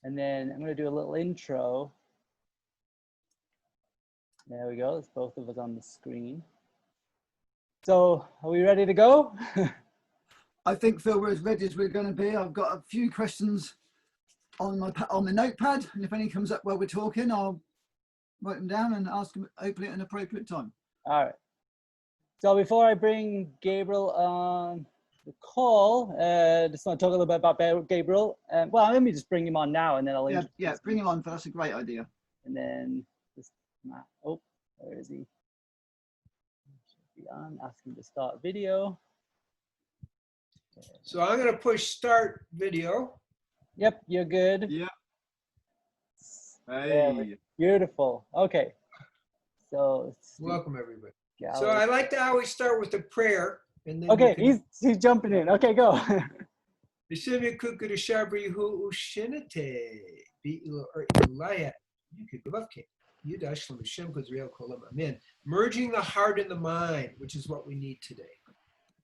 And then I'm going to do a little intro. There we go. It's both of us on the screen. So are we ready to go? I think, Phil, we're as ready as we're going to be. I've got a few questions on my notepad, and if any comes up while we're talking, I'll write them down and ask them hopefully at an appropriate time. All right. So before I bring Gabriel on the call, just want to talk a little bit about Gabriel. Well, let me just bring him on now, and then I'll yeah, bring him on. That's a great idea. And then just oh, where is he? Should be on. Ask him to start video. So I'm going to push start video. Yep, you're good. Yeah. Hey. Beautiful. Okay. So welcome everybody. Gallery. So I like to always start with a prayer, and then okay, he's jumping in. Okay, go. Merging the heart and the mind, which is what we need today.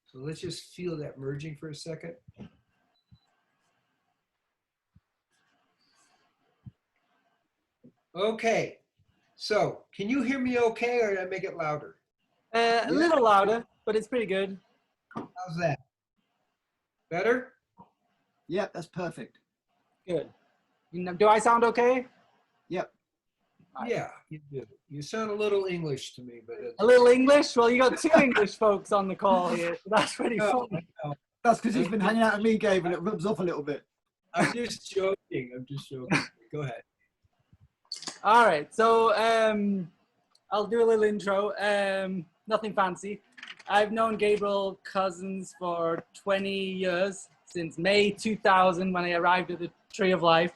So let's just feel that merging for a second. Okay, so can you hear me okay, or did I make it louder? A little louder, but it's pretty good. How's that? Better? Yeah, that's perfect. Good. Do I sound okay? Yep. Yeah, you do. You sound a little English to me, but a little English? Well, you got two English folks on the call here, so that's pretty funny. That's because he's been hanging out with me, Gabe, and it rubs off a little bit. I'm just joking. I'm just joking. Go ahead. All right, so I'll do a little intro. Nothing fancy. I've known Gabriel Cousens for 20 years, since May 2000 when I arrived at the Tree of Life.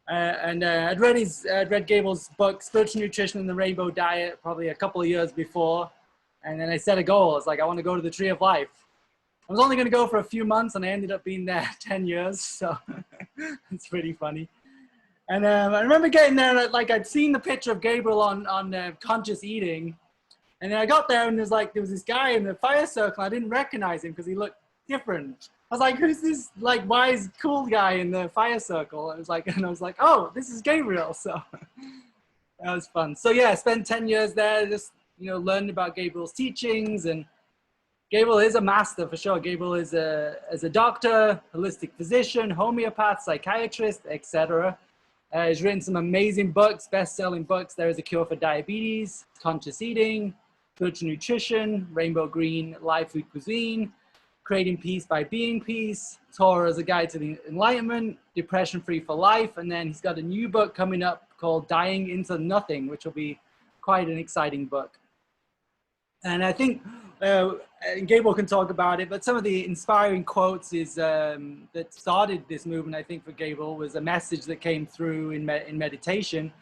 I'd read Gabriel's book, Spiritual Nutrition and the Rainbow Diet, probably a couple of years before. And then I set a goal. It's like, I want to go to the Tree of Life. I was only going to go for a few months, and I ended up being there 10 years. So it's pretty funny. And I remember getting there, like I'd seen the picture of Gabriel on Conscious Eating. And then I got there, and there was this guy in the fire circle. I didn't recognize him because he looked different. I was like, who's this like wise, cool guy in the fire circle? And I was like, oh, this is Gabriel. So that was fun. So yeah, I spent 10 years there, just, learning about Gabriel's teachings. And Gabriel is a master for sure. Gabriel is a doctor, holistic physician, homeopath, psychiatrist, etc. He's written some amazing books, best-selling books. There is a Cure for Diabetes, Conscious Eating, Spiritual Nutrition, Rainbow Green Live Food Cuisine, Creating Peace by Being Peace, Torah as a Guide to the Enlightenment, Depression Free for Life, and then he's got a new book coming up called Dying into Nothing, which will be quite an exciting book. And I think Gabriel can talk about it, but some of the inspiring quotes that started this movement, I think, for Gabriel was a message that came through in meditation,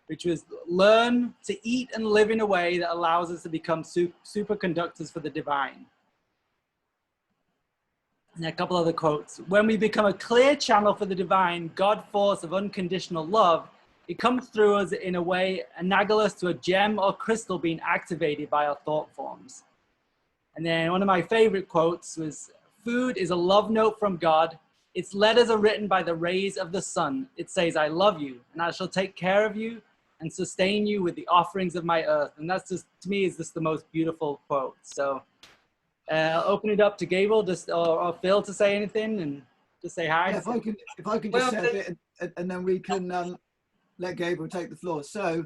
which was learn to eat and live in a way that allows us to become superconductors for the divine. And a couple other quotes. When we become a clear channel for the divine God force of unconditional love, it comes through us in a way analogous to a gem or crystal being activated by our thought forms. And then one of my favorite quotes was, food is a love note from God. Its letters are written by the rays of the sun. It says, I love you, and I shall take care of you and sustain you with the offerings of my earth. And that's just, to me, is just the most beautiful quote. So I'll open it up to Gabriel or Phil to say anything and just say hi. Yeah, if I could just say a bit, and then we can let Gabriel take the floor. So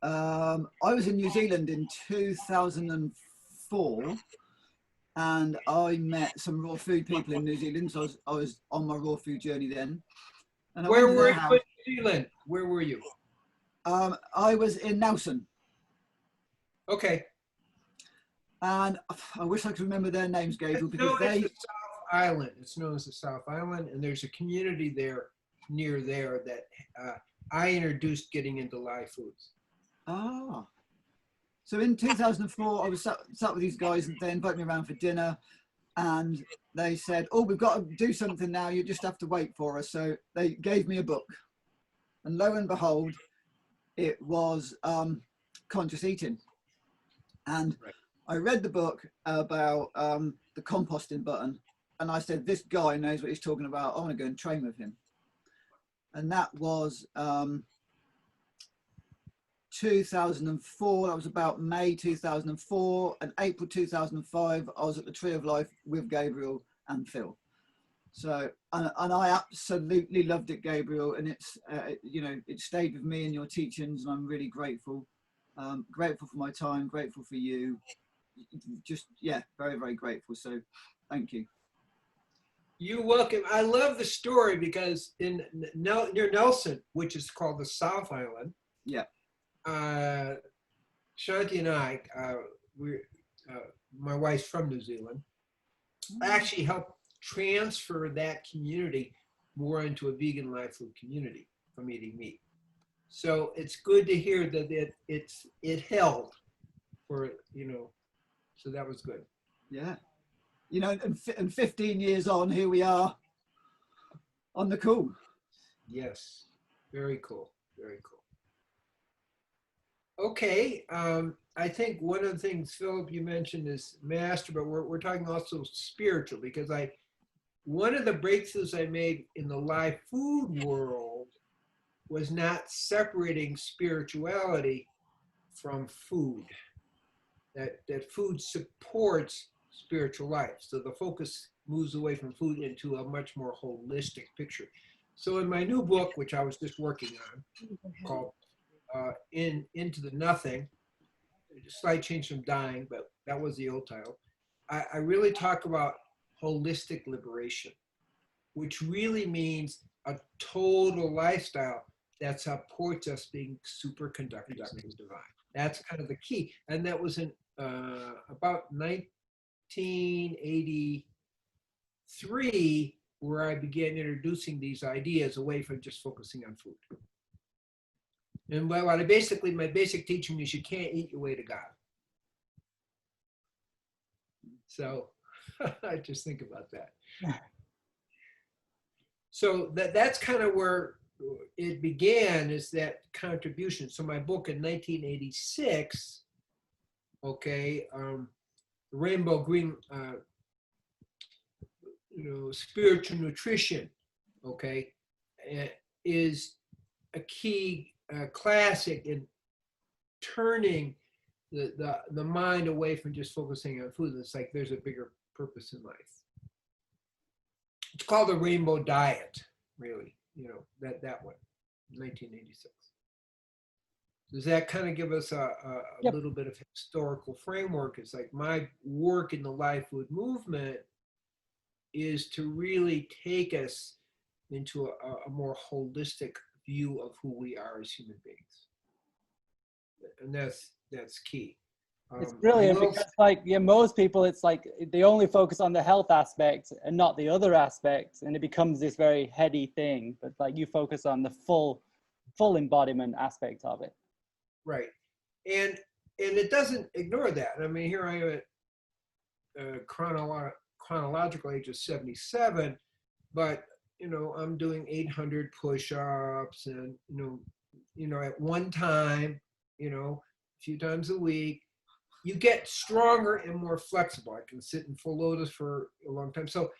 I was in New Zealand in 2004, and I met some raw food people in New Zealand. So I was on my raw food journey then. And where were you in New Zealand? Where were you? I was in Nelson. Okay. And I wish I could remember their names, Gabriel, because it's the South Island. It's known as the South Island, and there's a community there near there that I introduced getting into live foods. Ah. So in 2004, I was sat with these guys, and they invited me around for dinner, and they said, oh, we've got to do something now. You just have to wait for us. So they gave me a book, and lo and behold, it was Conscious Eating. And right. I read the book about the composting button, and I said, this guy knows what he's talking about. I want to go and train with him. and that was 2004. That was about May 2004, and April 2005 I was at the Tree of Life with Gabriel and Phil. So and I absolutely loved it, Gabriel, and it's you know, it stayed with me and your teachings, and I'm really grateful. Grateful for my time, grateful for you, just yeah, very, very grateful. So thank you. You're welcome. I love the story because near Nelson, which is called the South Island, Yeah. Shanti and I, my wife's from New Zealand, actually helped transfer that community more into a vegan live food community from eating meat. So it's good to hear that it held for, you know, so that was good. Yeah. You know, and 15 years on, here we are on the call. Yes, very cool, very cool. Okay, I think one of the things, Philip, you mentioned is master, but we're talking also spiritual, because one of the breakthroughs I made in the live food world was not separating spirituality from food. That food supports spiritual life. So the focus moves away from food into a much more holistic picture. So in my new book, which I was just working on, called Into the Nothing, slight change from dying, but that was the old title. I really talk about holistic liberation, which really means a total lifestyle that supports us being super conducted with divine. That's kind of the key. And that was in about 1983, where I began introducing these ideas away from just focusing on food. And what I basically, my basic teaching is you can't eat your way to God. So I just think about that. So that's kind of where it began, is that contribution. So my book in 1986, okay, Rainbow Green, spiritual nutrition, okay, is a key classic in turning the mind away from just focusing on food. It's like there's a bigger purpose in life. It's called the Rainbow Diet, really, that one, 1986. Does that kind of give us a Yep. little bit of historical framework? It's like my work in the live food movement is to really take us into a more holistic view of who we are as human beings. And that's key. It's brilliant because, like, yeah, most people, it's like they only focus on the health aspect and not the other aspects, and it becomes this very heady thing. But like, you focus on the full embodiment aspect of it. Right, and it doesn't ignore that. I mean, here I am at chronological age of 77, but I'm doing 800 push-ups, and at one time, a few times a week. You get stronger and more flexible. I can sit in full lotus for a long time. So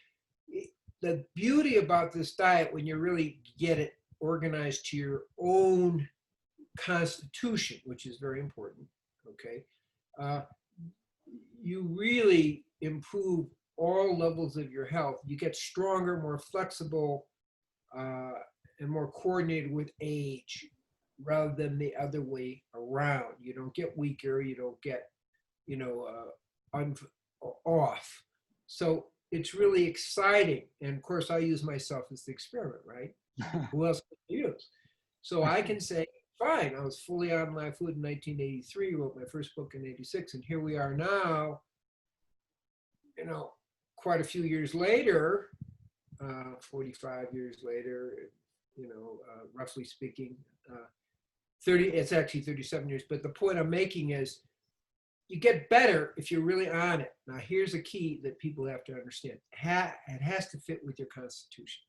the beauty about this diet, when you really get it organized to your own constitution, which is very important, okay, you really improve all levels of your health. You get stronger, more flexible, and more coordinated with age, rather than the other way around. You don't get weaker, you don't get off. So it's really exciting. And of course, I use myself as the experiment, right? Who else can I use? So I can say, fine, I was fully on live food in 1983, wrote my first book in 86, and here we are now, quite a few years later, 45 years later, roughly speaking, it's actually 37 years, but the point I'm making is, you get better if you're really on it. Now, here's a key that people have to understand. It has to fit with your constitution.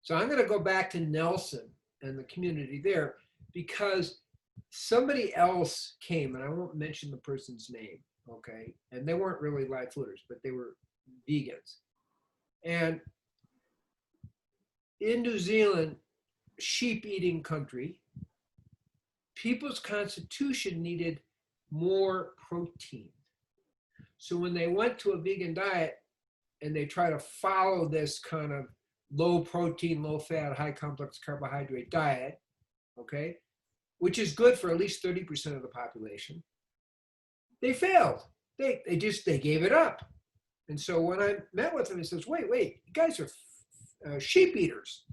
So I'm going to go back to Nelson and the community there, because somebody else came, and I won't mention the person's name, okay? And they weren't really live fooders, but they were vegans. And in New Zealand, sheep eating country, people's constitution needed more protein. So when they went to a vegan diet and they try to follow this kind of low protein, low fat, high complex carbohydrate diet, okay, which is good for at least 30% of the population, they failed. They gave it up. And so when I met with them, he says, wait, you guys are sheep eaters.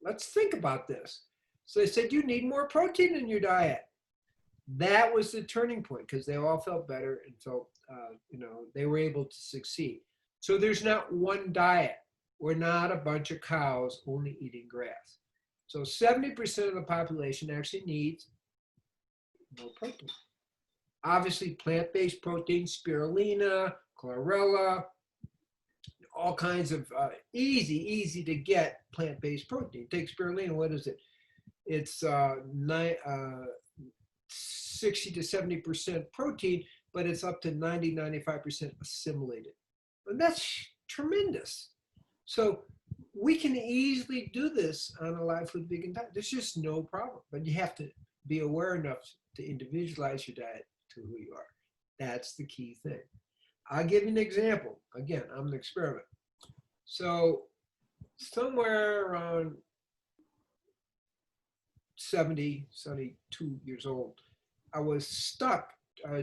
Let's think about this. So they said, you need more protein in your diet. That was the turning point, because they all felt better and felt, they were able to succeed. So there's not one diet. We're not a bunch of cows only eating grass. So 70% of the population actually needs more protein. Obviously, plant-based protein, spirulina, chlorella, all kinds of easy to get plant-based protein. Take spirulina, what is it? It's 60 to 70% protein, but it's up to 90-95% assimilated. And that's tremendous. So we can easily do this on a live food vegan diet. There's just no problem, but you have to be aware enough to individualize your diet to who you are. That's the key thing. I'll give you an example. Again, I'm an experiment. So somewhere around 70, 72 years old, I was stuck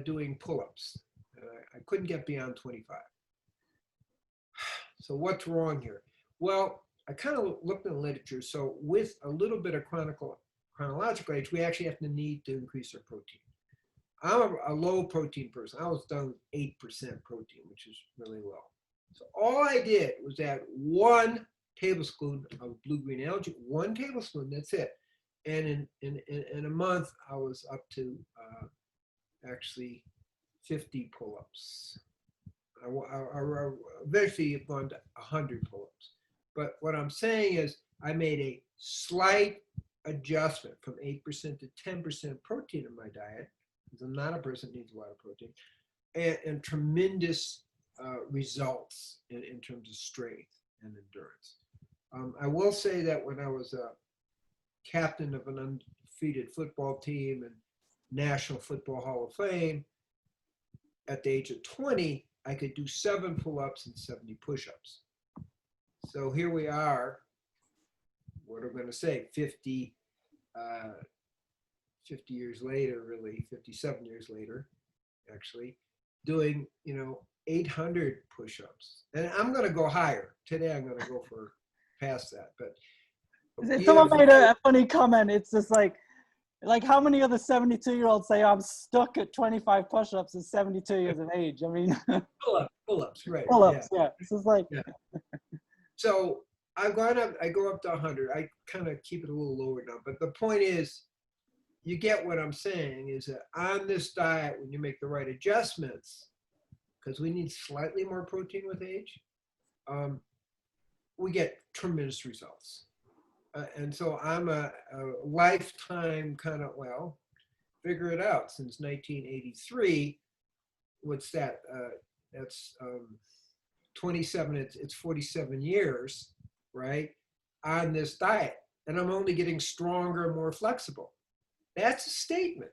doing pull-ups. I couldn't get beyond 25. So what's wrong here? Well, I kind of looked in the literature. So with a little bit of chronological age, we actually have to need to increase our protein. I'm a low protein person. I was done with 8% protein, which is really low. So all I did was add 1 tablespoon of blue-green algae, 1 tablespoon, that's it. And in a month, I was up to actually 50 pull-ups. I eventually have gone to 100 pull-ups. But what I'm saying is I made a slight adjustment from 8% to 10% protein in my diet, because I'm not a person that needs a lot of protein, and tremendous results in terms of strength and endurance. I will say that when I was a captain of an undefeated football team and National Football Hall of Fame, at the age of 20, I could do 7 pull-ups and 70 push-ups. So here we are, what am I going to say, 50 years later, really, 57 years later, actually, doing, 800 push-ups. And I'm going to go higher. Today I'm going to go for past that. But someone made a funny comment. It's just like how many other 72-year-olds say I'm stuck at 25 push-ups at 72 years of age? I mean, pull-ups, right? Pull-ups, yeah. This is like. Yeah. So I go up to 100. I kind of keep it a little lower now. But the point is, you get what I'm saying, is that on this diet, when you make the right adjustments, because we need slightly more protein with age, we get tremendous results. And so I'm a lifetime kind of, figure it out, since 1983, what's that? That's 27, it's 47 years, right, on this diet. And I'm only getting stronger and more flexible. That's a statement,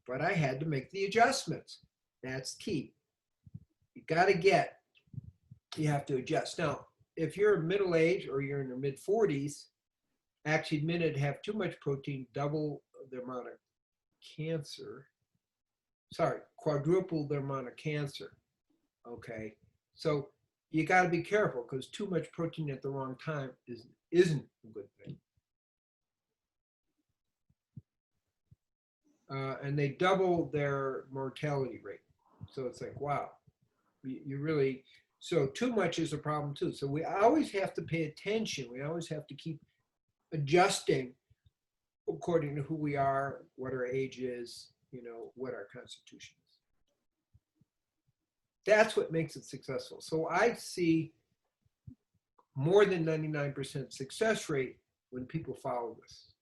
but I had to make the adjustments. That's key. You have to adjust. Now, if you're middle age or you're in your mid 40s, actually admitted to have too much protein, double the amount of cancer. Quadruple the amount of cancer. Okay, so you got to be careful, because too much protein at the wrong time isn't a good thing. And they double their mortality rate. So it's like, wow, you really, so too much is a problem too. So we always have to pay attention. We always have to keep adjusting according to who we are, what our age is, what our constitution is. That's what makes it successful. So I see more than 99% success rate when people follow this.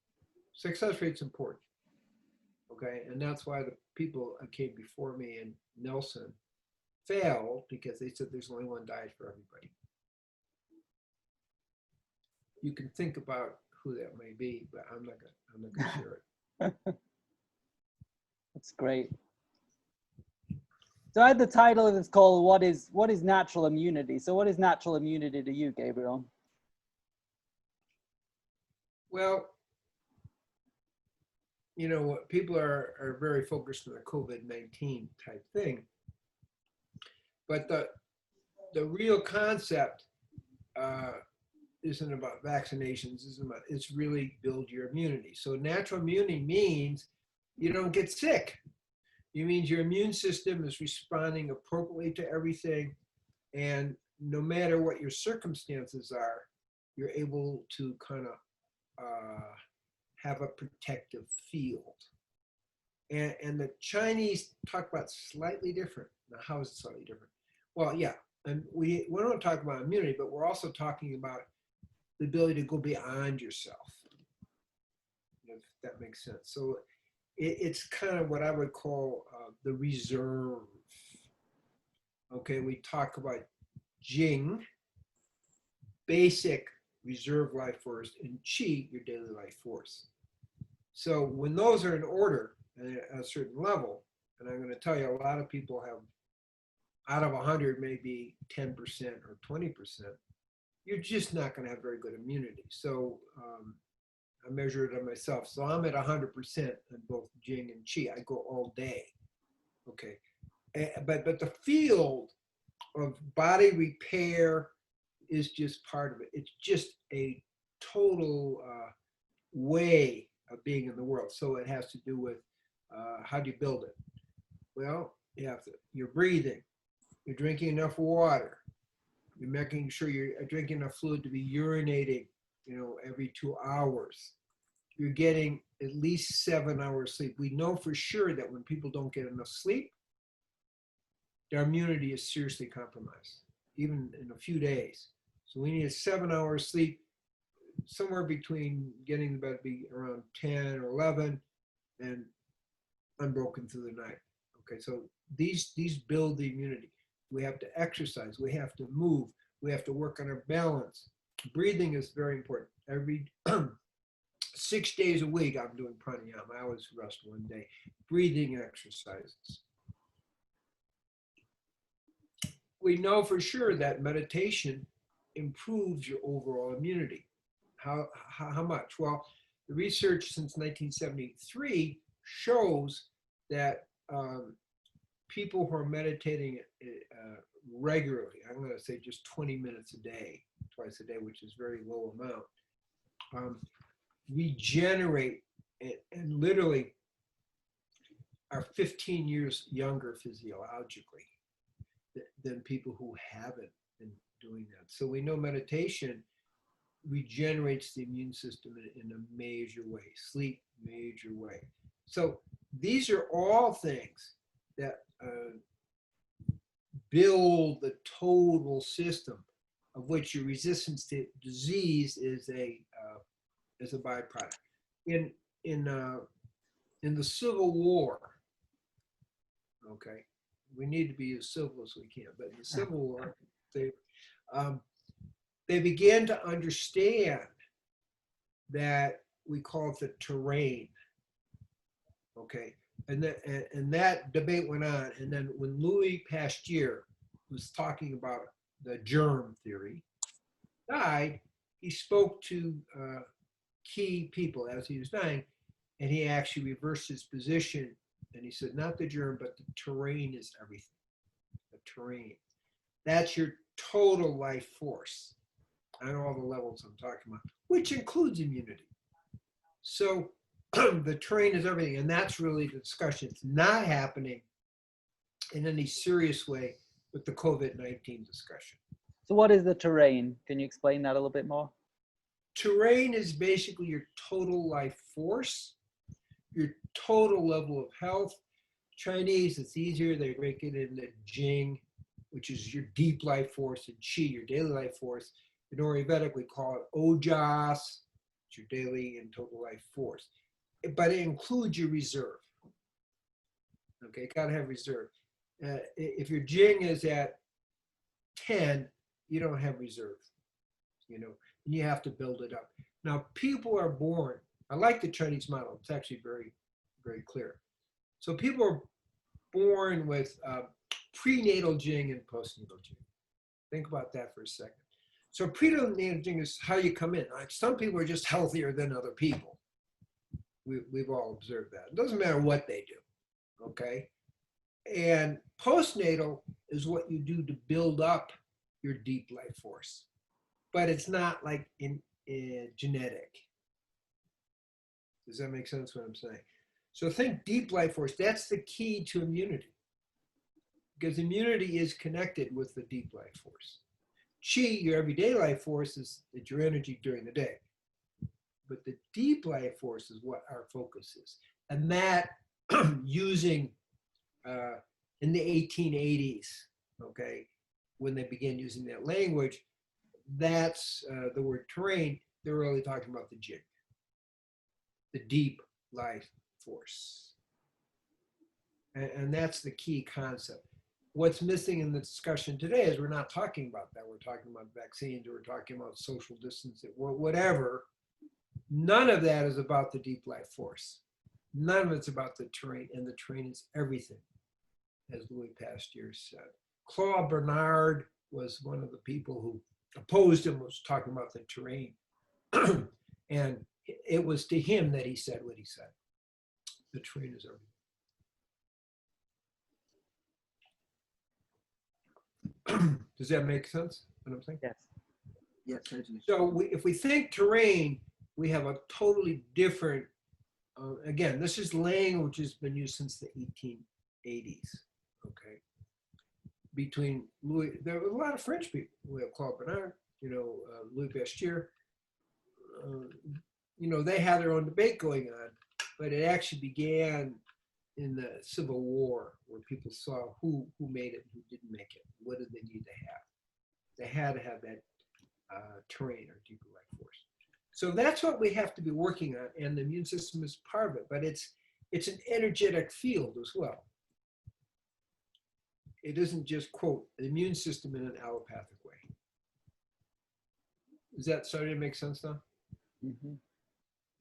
Success rate's important. Okay, and that's why the people who came before me and Nelson failed, because they said there's only one diet for everybody. You can think about who that may be, but I'm not gonna share it. That's great. So I had the title of this call, what is natural immunity? So what is natural immunity to you, Gabriel? Well, you know, people are very focused on the COVID-19 type thing, but the real concept isn't about vaccinations. It's really build your immunity. So natural immunity means you don't get sick. It means your immune system is responding appropriately to everything, and no matter what your circumstances are, you're able to kind of have a protective field. And the Chinese talk about slightly different. Now, how is it slightly different? Well, yeah, and we don't talk about immunity, but we're also talking about the ability to go beyond yourself, if that makes sense. So it's kind of what I would call the reserve. Okay, we talk about Jing, basic reserve life force, and Qi, your daily life force. So when those are in order at a certain level, and I'm going to tell you, a lot of people have, out of 100, maybe 10% or 20%, you're just not going to have very good immunity. So I measure it on myself. So I'm at 100% in both Jing and Qi. I go all day. Okay. But the field of body repair is just part of it. It's just a total way of being in the world. So it has to do with how do you build it? Well, you're breathing, you're drinking enough water, you're making sure you're drinking enough fluid to be urinating, you know, every 2 hours. You're getting at least 7 hours sleep. We know for sure that when people don't get enough sleep, their immunity is seriously compromised, even in a few days. So we need a 7 hours sleep, somewhere between getting to bed be around 10 or 11 and unbroken through the night. Okay, so these build the immunity. We have to exercise, we have to move, we have to work on our balance. Breathing is very important. Every 6 days a week, I'm doing pranayama. I always rest one day. Breathing exercises. We know for sure that meditation improves your overall immunity. How much? Well, the research since 1973 shows that people who are meditating regularly, I'm going to say just 20 minutes a day, twice a day, which is very low amount, regenerate and literally are 15 years younger physiologically than people who haven't been doing that. So we know meditation regenerates the immune system in a major way, sleep, major way. So these are all things that build the total system, of which your resistance to disease is a byproduct. In the Civil War, okay, we need to be as civil as we can, but in the Civil War, they began to understand that we call it the terrain, okay? And that debate went on, and then when Louis Pasteur was talking about the germ theory, died, he spoke to key people as he was dying, and he actually reversed his position, and he said, not the germ, but the terrain is everything. The terrain. That's your total life force on all the levels I'm talking about, which includes immunity. So the terrain is everything, and that's really the discussion. It's not happening in any serious way with the COVID-19 discussion. So what is the terrain? Can you explain that a little bit more? Terrain is basically your total life force, your total level of health. Chinese, it's easier. They break it into Jing, which is your deep life force, and Qi, your daily life force. In Ayurvedic, we call it Ojas, it's your daily and total life force. But it includes your reserve. Okay, gotta have reserve. If your Jing is at 10, you don't have reserve, you know, and you have to build it up. Now, people are born, I like the Chinese model. It's actually very, very clear. So people are born with prenatal Jing and postnatal Jing. Think about that for a second. So prenatal Jing is how you come in. Like some people are just healthier than other people. We've all observed that. It doesn't matter what they do, okay? And postnatal is what you do to build up your deep life force. But it's not like in genetic. Does that make sense what I'm saying? So think deep life force. That's the key to immunity. Because immunity is connected with the deep life force. Qi, your everyday life force, is your energy during the day. But the deep life force is what our focus is. And that using in the 1880s, okay, when they began using that language, that's the word terrain. They're really talking about the Jing, the deep life force. And that's the key concept. What's missing in the discussion today is we're not talking about that. We're talking about vaccines, or we're talking about social distancing, whatever. None of that is about the deep life force. None of it's about the terrain, and the terrain is everything, as Louis Pasteur said. Claude Bernard was one of the people who opposed him, was talking about the terrain. And it was to him that he said what he said. The terrain is everything. Does that make sense, what I'm saying? Yes. Yeah, totally. So if we think terrain, we have a totally different, again, this is language which has been used since the 1880s, okay? Between Louis, there were a lot of French people. We have Claude Bernard, Louis Pasteur. They had their own debate going on, but it actually began in the Civil War, where people saw who made it and who didn't make it. What did they need to have? They had to have that terrain, or deeper life force. So that's what we have to be working on, and the immune system is part of it, but it's an energetic field as well. It isn't just, quote, the immune system in an allopathic way. Is that starting to make sense now? Mm-hmm.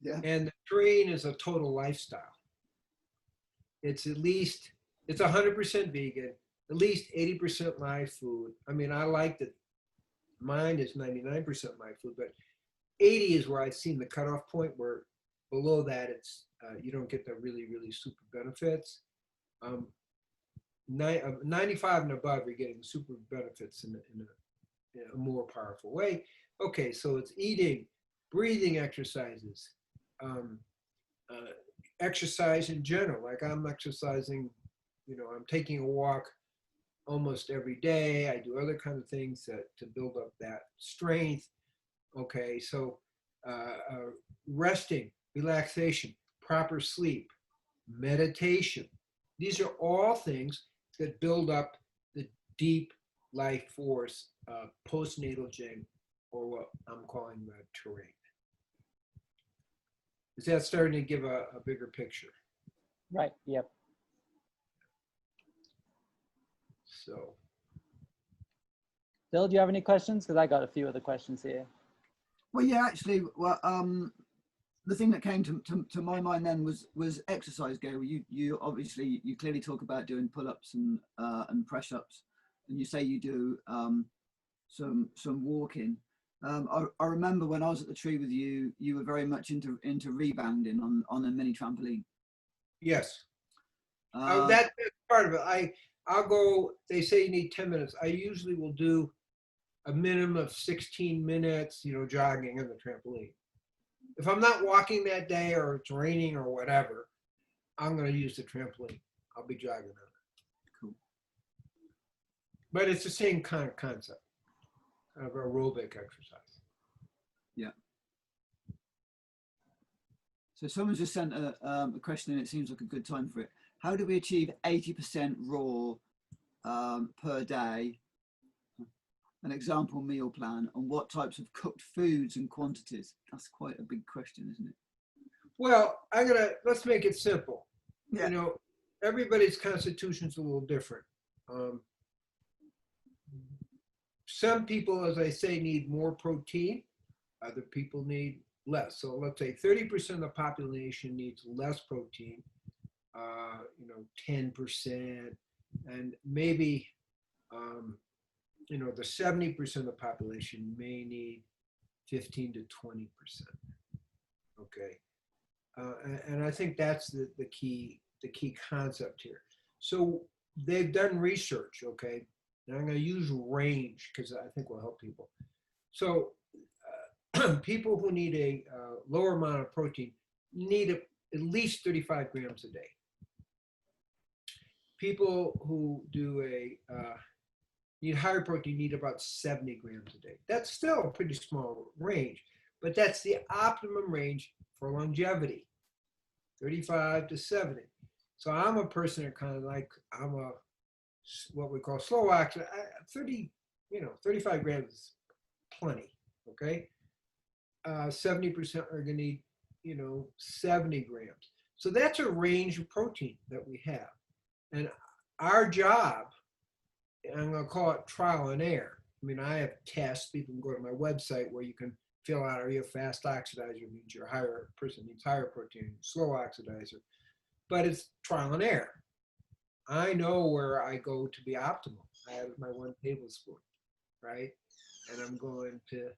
Yeah. And the terrain is a total lifestyle. It's 100% vegan, at least 80% live food. I mean, I like that mine is 99% live food, but 80 is where I've seen the cutoff point, where below that it's you don't get the really, really super benefits. 95 and above, you're getting super benefits in a more powerful way. Okay, so it's eating, breathing exercises, exercise in general. Like I'm exercising, I'm taking a walk almost every day. I do other kind of things to build up that strength. Okay, so resting, relaxation, proper sleep, meditation. These are all things that build up the deep life force, postnatal Jing, or what I'm calling the terrain. Is that starting to give a bigger picture? Right, yep. So. Bill, do you have any questions? Because I got a few other questions here. Well, yeah, actually, the thing that came to my mind then was exercise, Gabriel. You obviously, you clearly talk about doing pull-ups and press-ups, and you say you do some walking. I remember when I was at the tree with you, you were very much into rebounding on a mini trampoline. Yes. That's part of it. I'll go, they say you need 10 minutes. I usually will do a minimum of 16 minutes, jogging on the trampoline. If I'm not walking that day, or it's raining or whatever, I'm going to use the trampoline. I'll be jogging on it. Cool. But it's the same kind of concept of aerobic exercise. Yeah. So someone just sent a question, and it seems like a good time for it. How do we achieve 80% raw per day? An example meal plan, and what types of cooked foods and quantities? That's quite a big question, isn't it? Well, let's make it simple. Yeah. Everybody's constitution is a little different. Some people, as I say, need more protein. Other people need less. So let's say 30% of the population needs less protein, 10%, and maybe, the 70% of the population may need 15 to 20%. Okay. And I think that's the key concept here. So they've done research, okay, and I'm going to use range because I think will help people. So people who need a lower amount of protein need at least 35 grams a day. People who do need higher protein need about 70 grams a day. That's still a pretty small range, but that's the optimum range for longevity, 35 to 70. So I'm a person that kind of like, I'm a, what we call slow oxidation, 35 grams is plenty, okay? 70% are gonna need, 70 grams. So that's a range of protein that we have. And our job, I'm gonna call it trial and error. I mean, I have tests, people can go to my website where you can fill out, are you a fast oxidizer, means you're a higher person, needs higher protein, slow oxidizer, but it's trial and error. I know where I go to be optimal. I have my 1 tablespoon, right? And I'm going to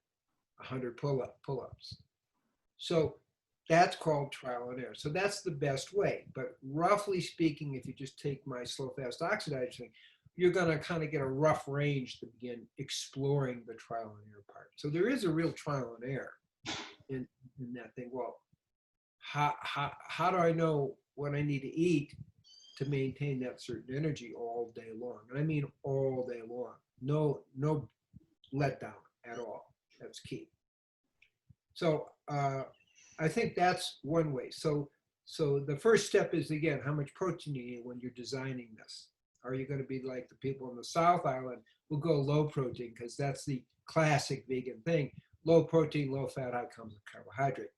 100 pull-ups. So that's called trial and error. So that's the best way. But roughly speaking, if you just take my slow fast oxidizer thing, you're going to kind of get a rough range to begin exploring the trial and error part. So there is a real trial and error in that thing. Well, how do I know what I need to eat to maintain that certain energy all day long? And I mean all day long. No letdown at all. That's key. So I think that's one way. So the first step is, again, how much protein you need when you're designing this. Are you going to be like the people in the South Island who go low protein, because that's the classic vegan thing, low protein, low fat, high carbohydrate.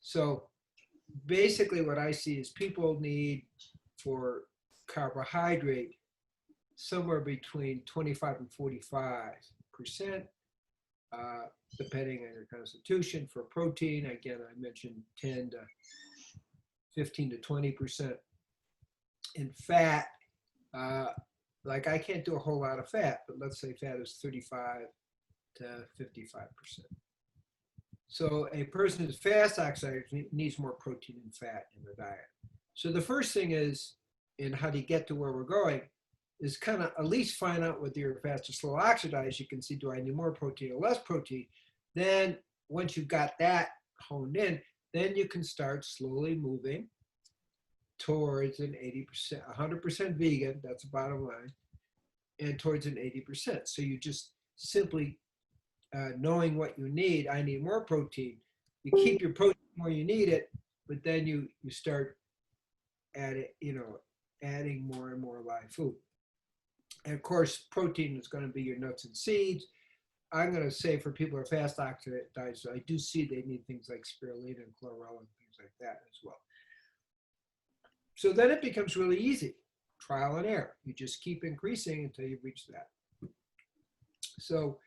So basically what I see is people need for carbohydrate somewhere between 25 and 45%, depending on your constitution. For protein, again, I mentioned 10 to 15 to 20%. In fat, like I can't do a whole lot of fat, but let's say fat is 35 to 55%. So a person who's fast oxidizer needs more protein and fat in their diet. So the first thing is, in how to get to where we're going, is kind of at least find out whether you're fast or slow oxidized. You can see, do I need more protein or less protein? Then once you've got that honed in, then you can start slowly moving towards an 80%, 100% vegan, that's the bottom line, and towards an 80%. So you just simply knowing what you need. I need more protein. You keep your protein where you need it, but then you start adding more and more live food. And of course, protein is going to be your nuts and seeds. I'm going to say for people who are fast oxidized, I do see they need things like spirulina and chlorella and things like that as well. So then it becomes really easy, trial and error. You just keep increasing until you reach that. So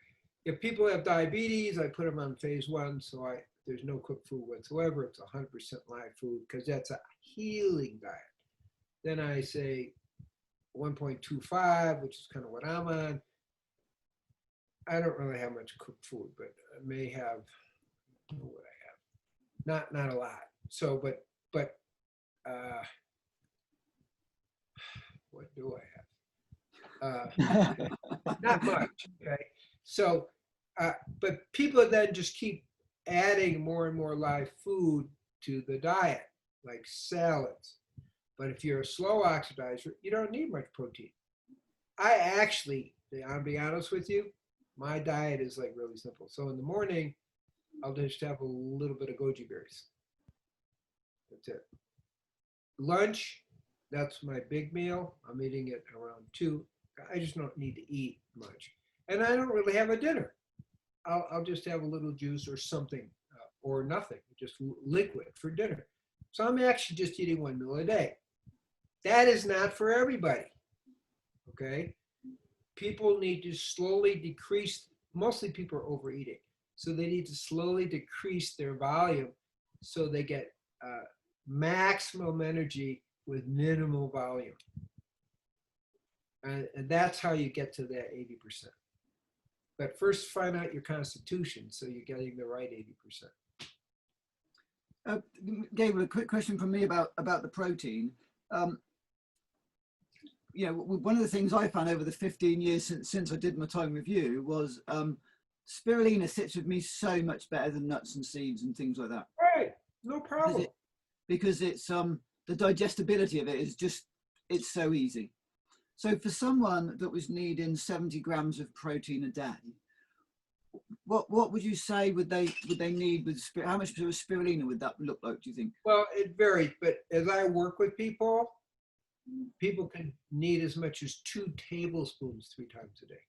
if people have diabetes, I put them on phase 1, so there's no cooked food whatsoever. It's 100% live food, because that's a healing diet. Then I say 1.25, which is kind of what I'm on. I don't really have much cooked food, but I may have, what I have, not a lot. So, but what do I have? Not much. Okay. So, but people then just keep adding more and more live food to the diet, like salads. But if you're a slow oxidizer, you don't need much protein. I'll be honest with you, my diet is like really simple. So in the morning, I'll just have a little bit of goji berries. That's it. Lunch, that's my big meal. I'm eating it around 2. I just don't need to eat much. And I don't really have a dinner. I'll just have a little juice or something, or nothing, just liquid for dinner. So I'm actually just eating 1 meal a day. That is not for everybody, okay? People need to slowly decrease. Mostly people are overeating. So they need to slowly decrease their volume so they get maximum energy with minimal volume. And that's how you get to that 80%. But first find out your constitution so you're getting the right 80%. Gabriel, a quick question from me about the protein. You know, one of the things I found over the 15 years since I did my time with you was spirulina sits with me so much better than nuts and seeds and things like that. Right, no problem. Because it's the digestibility of it is just, it's so easy. So for someone that was needing 70 grams of protein a day, what would you say would they need with how much of spirulina would that look like, do you think? Well, it varies, but as I work with people can need as much as 2 tablespoons 3 times a day.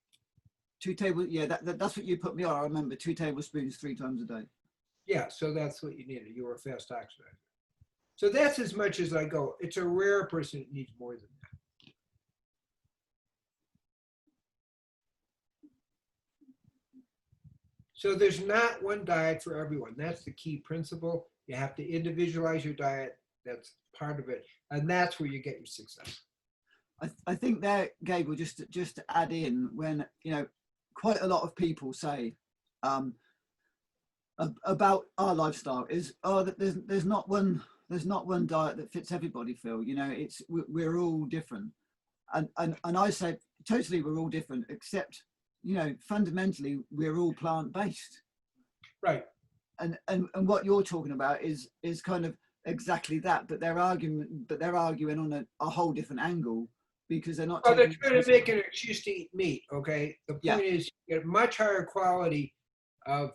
2 tablespoons, yeah, that's what you put me on. I remember 2 tablespoons 3 times a day. Yeah, so that's what you needed. You were a fast oxidizer. So that's as much as I go. It's a rare person that needs more than that. So there's not one diet for everyone. That's the key principle. You have to individualize your diet. That's part of it. And that's where you get your success. I think that, Gabriel, just to add in, when, you know, quite a lot of people say about our lifestyle is, oh, that there's not one diet that fits everybody, Phil. You know, we're all different. And I say totally we're all different, except, you know, fundamentally we're all plant-based. Right. And what you're talking about is kind of exactly that, but they're arguing on a whole different angle, because they're not. Well, they're trying to make an excuse to eat meat. Okay. The point is, you get much higher quality of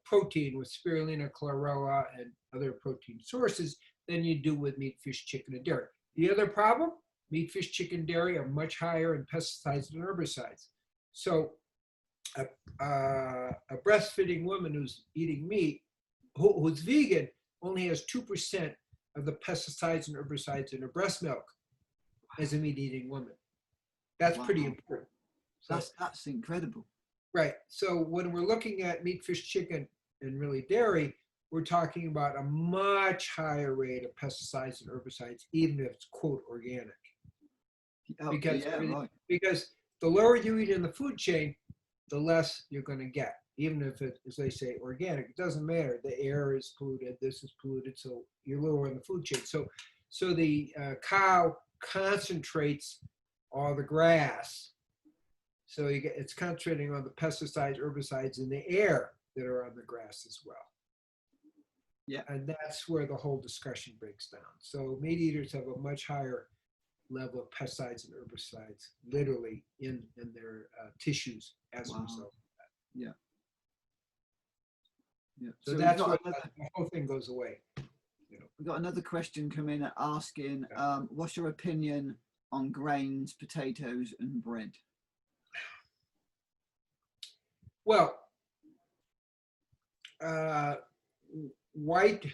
protein with spirulina, chlorella, and other protein sources than you do with meat, fish, chicken, and dairy. The other problem: meat, fish, chicken, dairy are much higher in pesticides and herbicides. So, a breastfeeding woman who's eating meat, who's vegan, only has 2% of the pesticides and herbicides in her breast milk as a meat-eating woman. That's pretty important. So, that's incredible. Right. So when we're looking at meat, fish, chicken, and really dairy, we're talking about a much higher rate of pesticides and herbicides, even if it's, quote, organic. Okay, because the lower you eat in the food chain, the less you're going to get. Even if it, as they say, organic, it doesn't matter. The air is polluted, this is polluted, so you're lower in the food chain. So the cow concentrates all the grass. So it's concentrating on the pesticides, herbicides in the air that are on the grass as well. Yeah. And that's where the whole discussion breaks down. So meat eaters have a much higher level of pesticides and herbicides literally in their tissues as a result of that. Yeah. Yeah. So that's why the whole thing goes away. You know. We've got another question coming in asking, what's your opinion on grains, potatoes, and bread? Well, white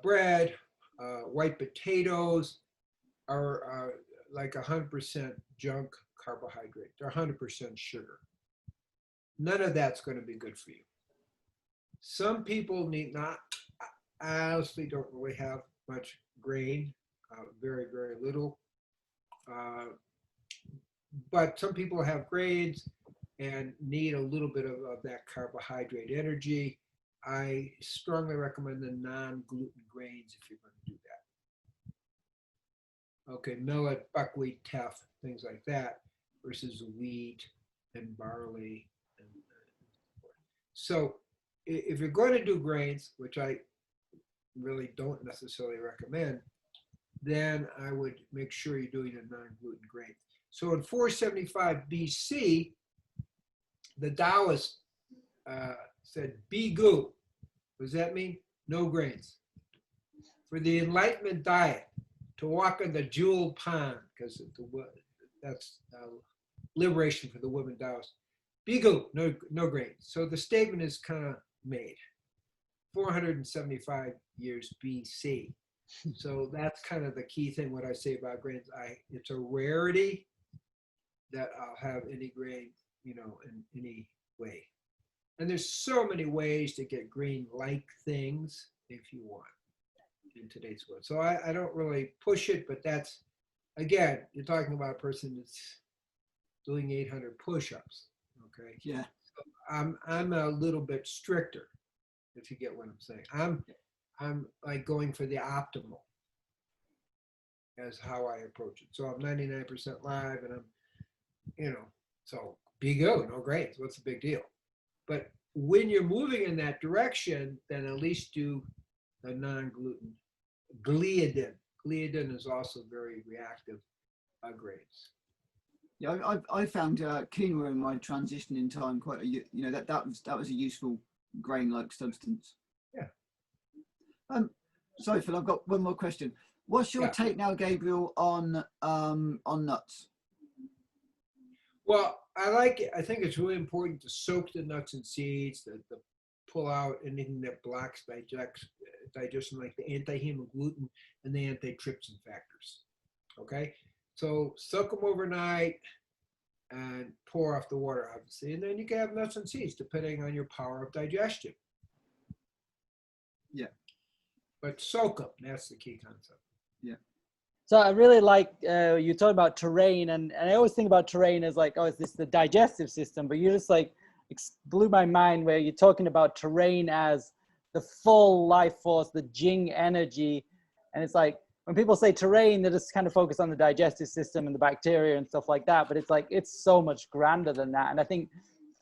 bread, white potatoes are like 100% junk carbohydrate. They're 100% sugar. None of that's going to be good for you. Some people need not, I honestly don't really have much grain, very, very little. But some people have grains and need a little bit of that carbohydrate energy. I strongly recommend the non-gluten grains if you're going to do that. Okay, millet, buckwheat, teff, things like that, versus wheat and barley. So if you're going to do grains, which I really don't necessarily recommend, then I would make sure you're doing a non-gluten grain. So in 475 BC, the Taoists said, "Be gu." What does that mean? No grains. For the Enlightenment diet, to walk on the jewel pond, because that's liberation for the women Taoists. Be gu, no grains. So the statement is kind of made. 475 years BC. So that's kind of the key thing, what I say about grains. It's a rarity that I'll have any grain, you know, in any way. And there's so many ways to get green-like things if you want in today's world. So I don't really push it, but that's, again, you're talking about a person that's doing 800 push-ups, okay? Yeah. I'm a little bit stricter, if you get what I'm saying. I'm like going for the optimal as how I approach it. So I'm 99% live, and I'm, so big O, no grains. What's the big deal? But when you're moving in that direction, then at least do the non-gluten gliadin. Gliadin is also very reactive grains. Yeah, I found quinoa in my transition in time quite that was a useful grain-like substance. Yeah. Sorry, Phil, I've got one more question. What's your take now, Gabriel, on nuts? Well, I think it's really important to soak the nuts and seeds, to pull out anything that blocks digestion, like the anti-hemagglutinin and the antitrypsin factors. Okay, so soak them overnight and pour off the water, obviously, and then you can have nuts and seeds depending on your power of digestion. Yeah, but soak them. That's the key concept. Yeah. So I really like you talk about terrain, and I always think about terrain as like, oh, is this the digestive system? But you just like blew my mind where you're talking about terrain as the full life force, the Jing energy. And it's like, when people say terrain, they just kind of focus on the digestive system and the bacteria and stuff like that. But it's like, it's so much grander than that. And I think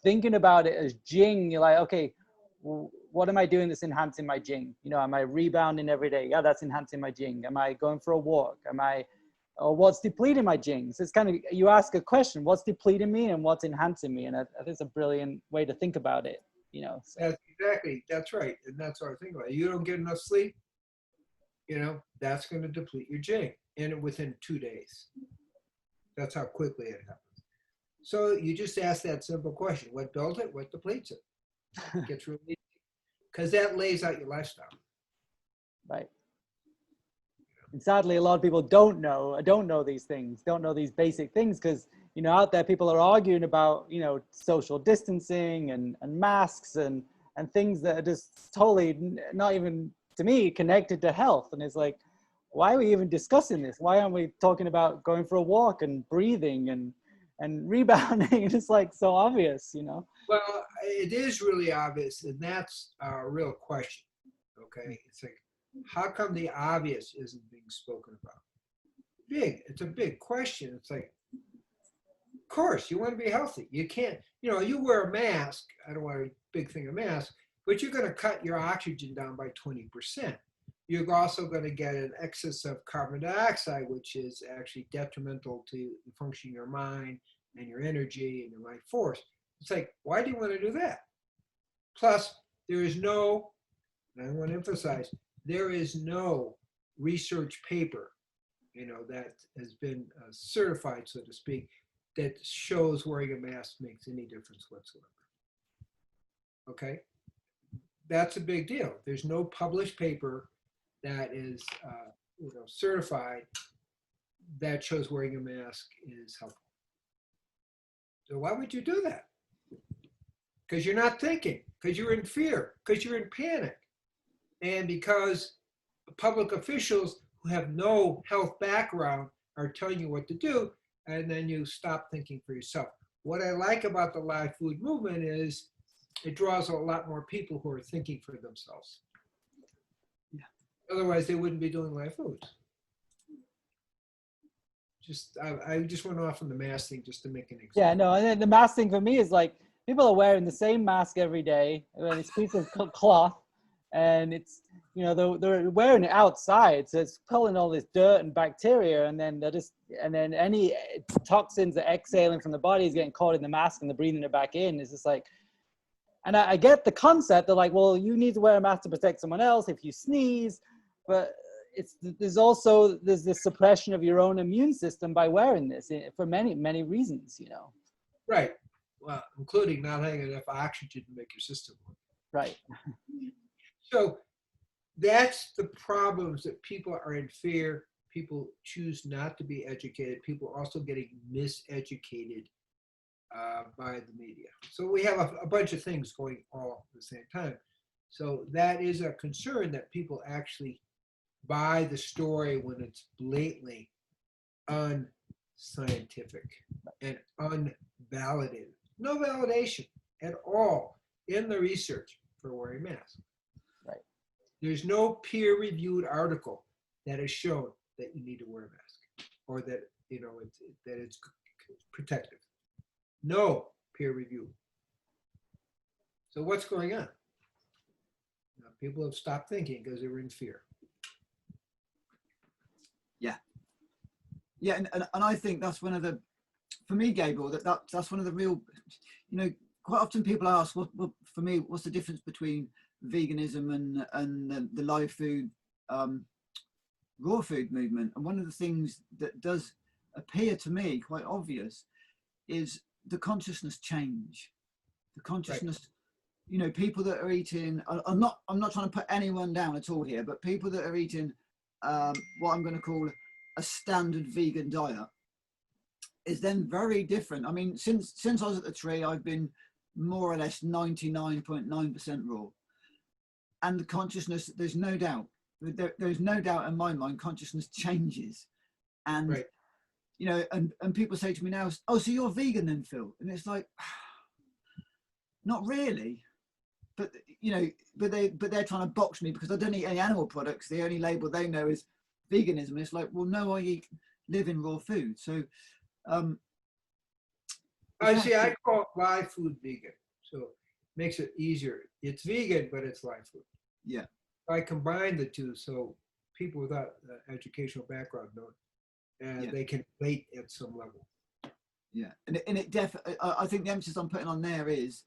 thinking about it as Jing, you're like, okay, what am I doing that's enhancing my Jing? Am I rebounding every day? Yeah, that's enhancing my Jing. Am I going for a walk? Or what's depleting my Jing? So it's kind of, you ask a question, what's depleting me and what's enhancing me? And I think it's a brilliant way to think about it, So. That's right. And that's what I think about. You don't get enough sleep, that's going to deplete your Jing, and within 2 days. That's how quickly it happens. So you just ask that simple question: what builds it? What depletes it? It gets really easy, because that lays out your lifestyle. Right. And sadly, a lot of people don't know these things, don't know these basic things, because out there people are arguing about social distancing and masks and things that are just totally not even, to me, connected to health. And it's like, why are we even discussing this? Why aren't we talking about going for a walk and breathing and rebounding? It's like so obvious, Well, it is really obvious, and that's a real question. Okay, it's like, how come the obvious isn't being spoken about? It's a big question. It's like, of course, you want to be healthy. You can't, you wear a mask. I don't want a big thing of mask, but you're going to cut your oxygen down by 20%. You're also going to get an excess of carbon dioxide, which is actually detrimental to the function of your mind and your energy and your life force. It's like, why do you want to do that? Plus, there is no, and I want to emphasize, there is no research paper, that has been certified, so to speak, that shows wearing a mask makes any difference whatsoever. Okay? That's a big deal. There's no published paper that is certified that shows wearing a mask is helpful. So why would you do that? Because you're not thinking, because you're in fear, because you're in panic, and because public officials who have no health background are telling you what to do, and then you stop thinking for yourself. What I like about the live food movement is it draws a lot more people who are thinking for themselves. Yeah. Otherwise, they wouldn't be doing live foods. I just went off on the mask thing just to make an example. Yeah, no, and then the mask thing for me is like, people are wearing the same mask every day, and it's a piece of cloth, and it's, they're wearing it outside, so it's pulling all this dirt and bacteria, and then any toxins that are exhaling from the body is getting caught in the mask, and they're breathing it back in. It's just like, and I get the concept. They're like, well, you need to wear a mask to protect someone else if you sneeze, but there's this suppression of your own immune system by wearing this for many, many reasons, Right. Well, including not having enough oxygen to make your system work. Right. So that's the problems, that people are in fear. People choose not to be educated. People are also getting miseducated by the media. So we have a bunch of things going all at the same time. So that is a concern, that people actually buy the story when it's blatantly unscientific and unvalidated. No validation at all in the research for wearing masks. Right. There's no peer-reviewed article that has shown that you need to wear a mask, or that that it's protective. No peer review. So what's going on? Now, people have stopped thinking because they were in fear. Yeah, and I think that's one of the, for me, Gabriel, that's one of the real, quite often people ask, what for me, what's the difference between veganism and the live food, raw food movement? And one of the things that does appear to me quite obvious is the consciousness change. The consciousness, right. People that are eating, I'm not trying to put anyone down at all here, but people that are eating what I'm going to call a standard vegan diet is then very different. I mean, since I was at the tree, I've been more or less 99.9% raw. And the consciousness, there's no doubt, there's no doubt in my mind, consciousness changes. And, right. And people say to me now, oh, so you're vegan then, Phil? And it's like, not really. But, but they're trying to box me because I don't eat any animal products. The only label they know is veganism. It's like, well, no, I eat living raw food. So, I call it live food vegan. So it makes it easier. It's vegan, but it's live food. Yeah. I combine the two so people without educational background know it, and they can relate at some level. Yeah, and it definitely, I think the emphasis I'm putting on there is,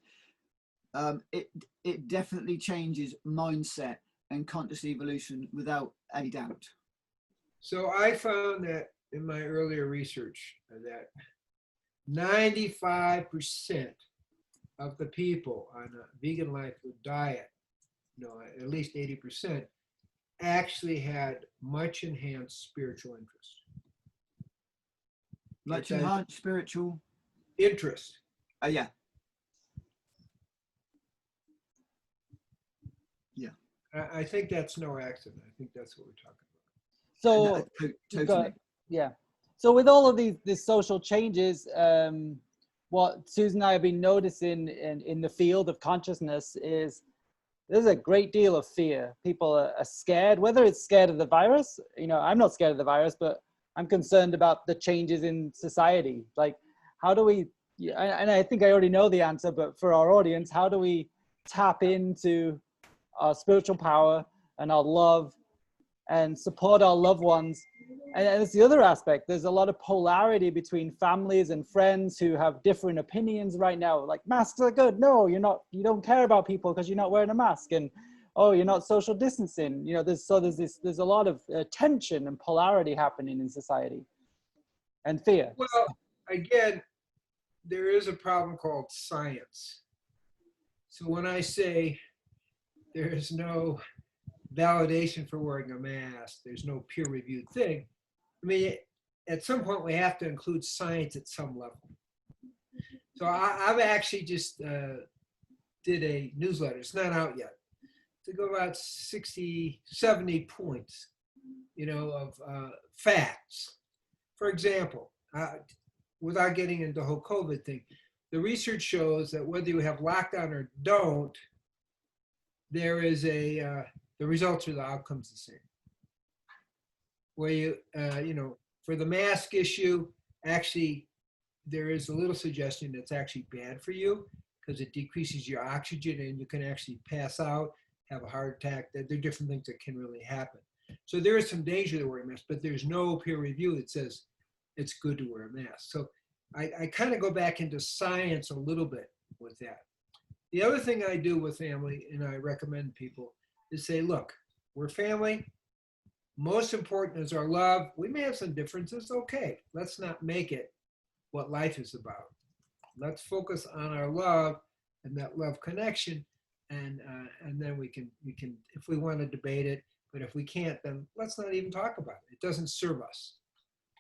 it definitely changes mindset and conscious evolution without a doubt. So I found that in my earlier research that 95% of the people on a vegan life food diet, at least 80%, actually had much enhanced spiritual interest. Like enhanced spiritual interest. Yeah. Yeah. I think that's no accident. I think that's what we're talking about. So, totally. Yeah. So with all of these social changes, what Susan and I have been noticing in the field of consciousness is there's a great deal of fear. People are scared, whether it's scared of the virus. I'm not scared of the virus, but I'm concerned about the changes in society. Like, how do we, and I think I already know the answer, but for our audience, how do we tap into our spiritual power and our love and support our loved ones? And it's the other aspect. There's a lot of polarity between families and friends who have different opinions right now. Like, masks are good. No, you don't care about people because you're not wearing a mask. And, oh, you're not social distancing. There's a lot of tension and polarity happening in society and fear. Well, again, there is a problem called science. So when I say there is no validation for wearing a mask, there's no peer-reviewed thing, I mean, at some point we have to include science at some level. So I've actually just did a newsletter. It's not out yet. To go about 60, 70 points, of facts. For example, without getting into the whole COVID thing, the research shows that whether you have lockdown or don't, there is the results or the outcomes the same. Where for the mask issue, actually, there is a little suggestion that's actually bad for you because it decreases your oxygen and you can actually pass out, have a heart attack. There are different things that can really happen. So there is some danger to wearing a mask, but there's no peer review that says it's good to wear a mask. So I kind of go back into science a little bit with that. The other thing I do with family, and I recommend people, is say, look, we're family. Most important is our love. We may have some differences. Okay, let's not make it what life is about. Let's focus on our love and that love connection, and then we can if we want to debate it. But if we can't, then let's not even talk about it. It doesn't serve us,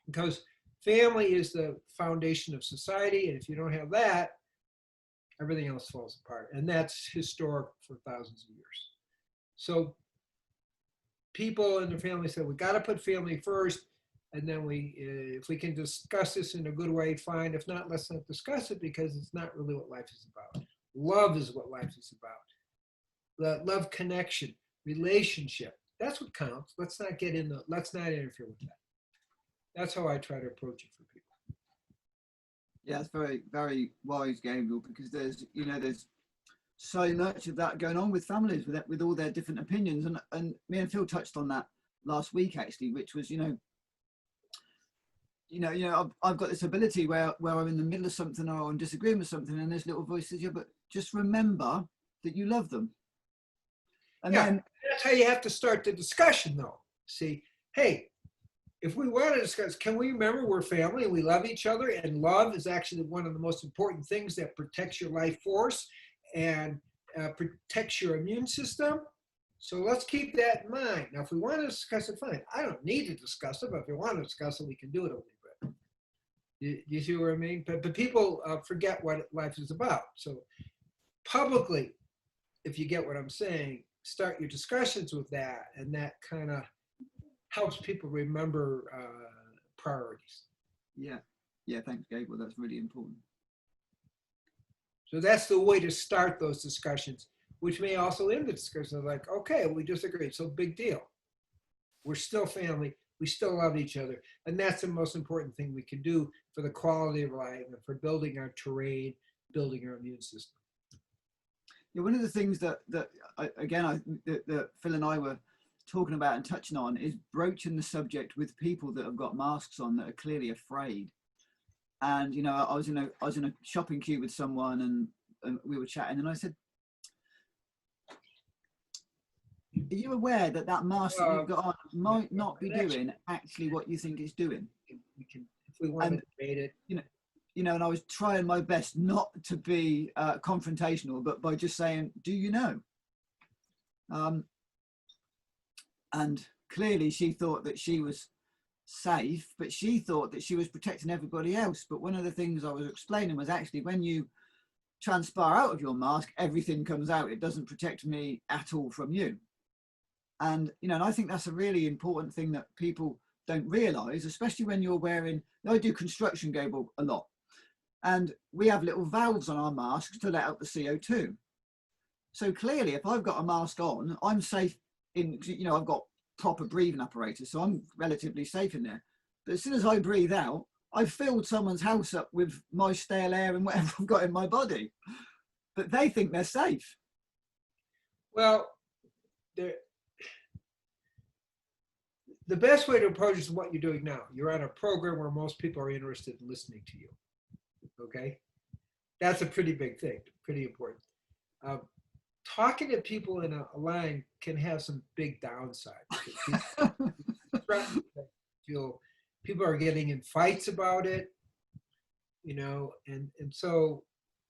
because family is the foundation of society, and if you don't have that, everything else falls apart. And that's historic for thousands of years. So people in the family said, we got to put family first. And then if we can discuss this in a good way, fine. If not, let's not discuss it, because it's not really what life is about. Love is what life is about. The love, connection, relationship. That's what counts. Let's not interfere with that. That's how I try to approach it for people. Yeah, it's very, very wise, Gabriel, because there's so much of that going on with families with all their different opinions. And me and Phil touched on that last week, actually, which was, I've got this ability where I'm in the middle of something or I'm disagreeing with something, and this little voice says, yeah, but just remember that you love them. And then that's how you have to start the discussion, though. See, hey, if we want to discuss, can we remember we're family and we love each other, and love is actually one of the most important things that protects your life force and protects your immune system. So let's keep that in mind. Now, if we want to discuss it, fine. I don't need to discuss it, but if we want to discuss it, we can do it a little bit. You see what I mean? But people forget what life is about. So publicly, if you get what I'm saying, start your discussions with that, and that kind of helps people remember priorities. Yeah, thanks, Gabriel. That's really important. So that's the way to start those discussions, which may also end the discussion like, okay, we disagree, so big deal. We're still family. We still love each other. And that's the most important thing we can do for the quality of life and for building our terrain, building our immune system. Yeah, one of the things that Phil and I were talking about and touching on is broaching the subject with people that have got masks on that are clearly afraid. And I was in a shopping queue with someone, and we were chatting, and I said, are you aware that mask that you've got on might not be doing actually what you think it's doing? We can, if we want to debate it. And I was trying my best not to be confrontational, but by just saying, do you know? And clearly she thought that she was safe, but she thought that she was protecting everybody else. But one of the things I was explaining was actually when you transpire out of your mask, everything comes out. It doesn't protect me at all from you. And, and I think that's a really important thing that people don't realize, especially when you're wearing, I do construction, Gabriel, a lot. And we have little valves on our masks to let out the CO2. So clearly, if I've got a mask on, I'm safe I've got proper breathing apparatus, so I'm relatively safe in there. But as soon as I breathe out, I've filled someone's house up with my stale air and whatever I've got in my body. But they think they're safe. Well, the best way to approach is what you're doing now. You're on a program where most people are interested in listening to you. Okay? That's a pretty big thing, pretty important. Talking to people in a line can have some big downsides. People are getting in fights about it, and so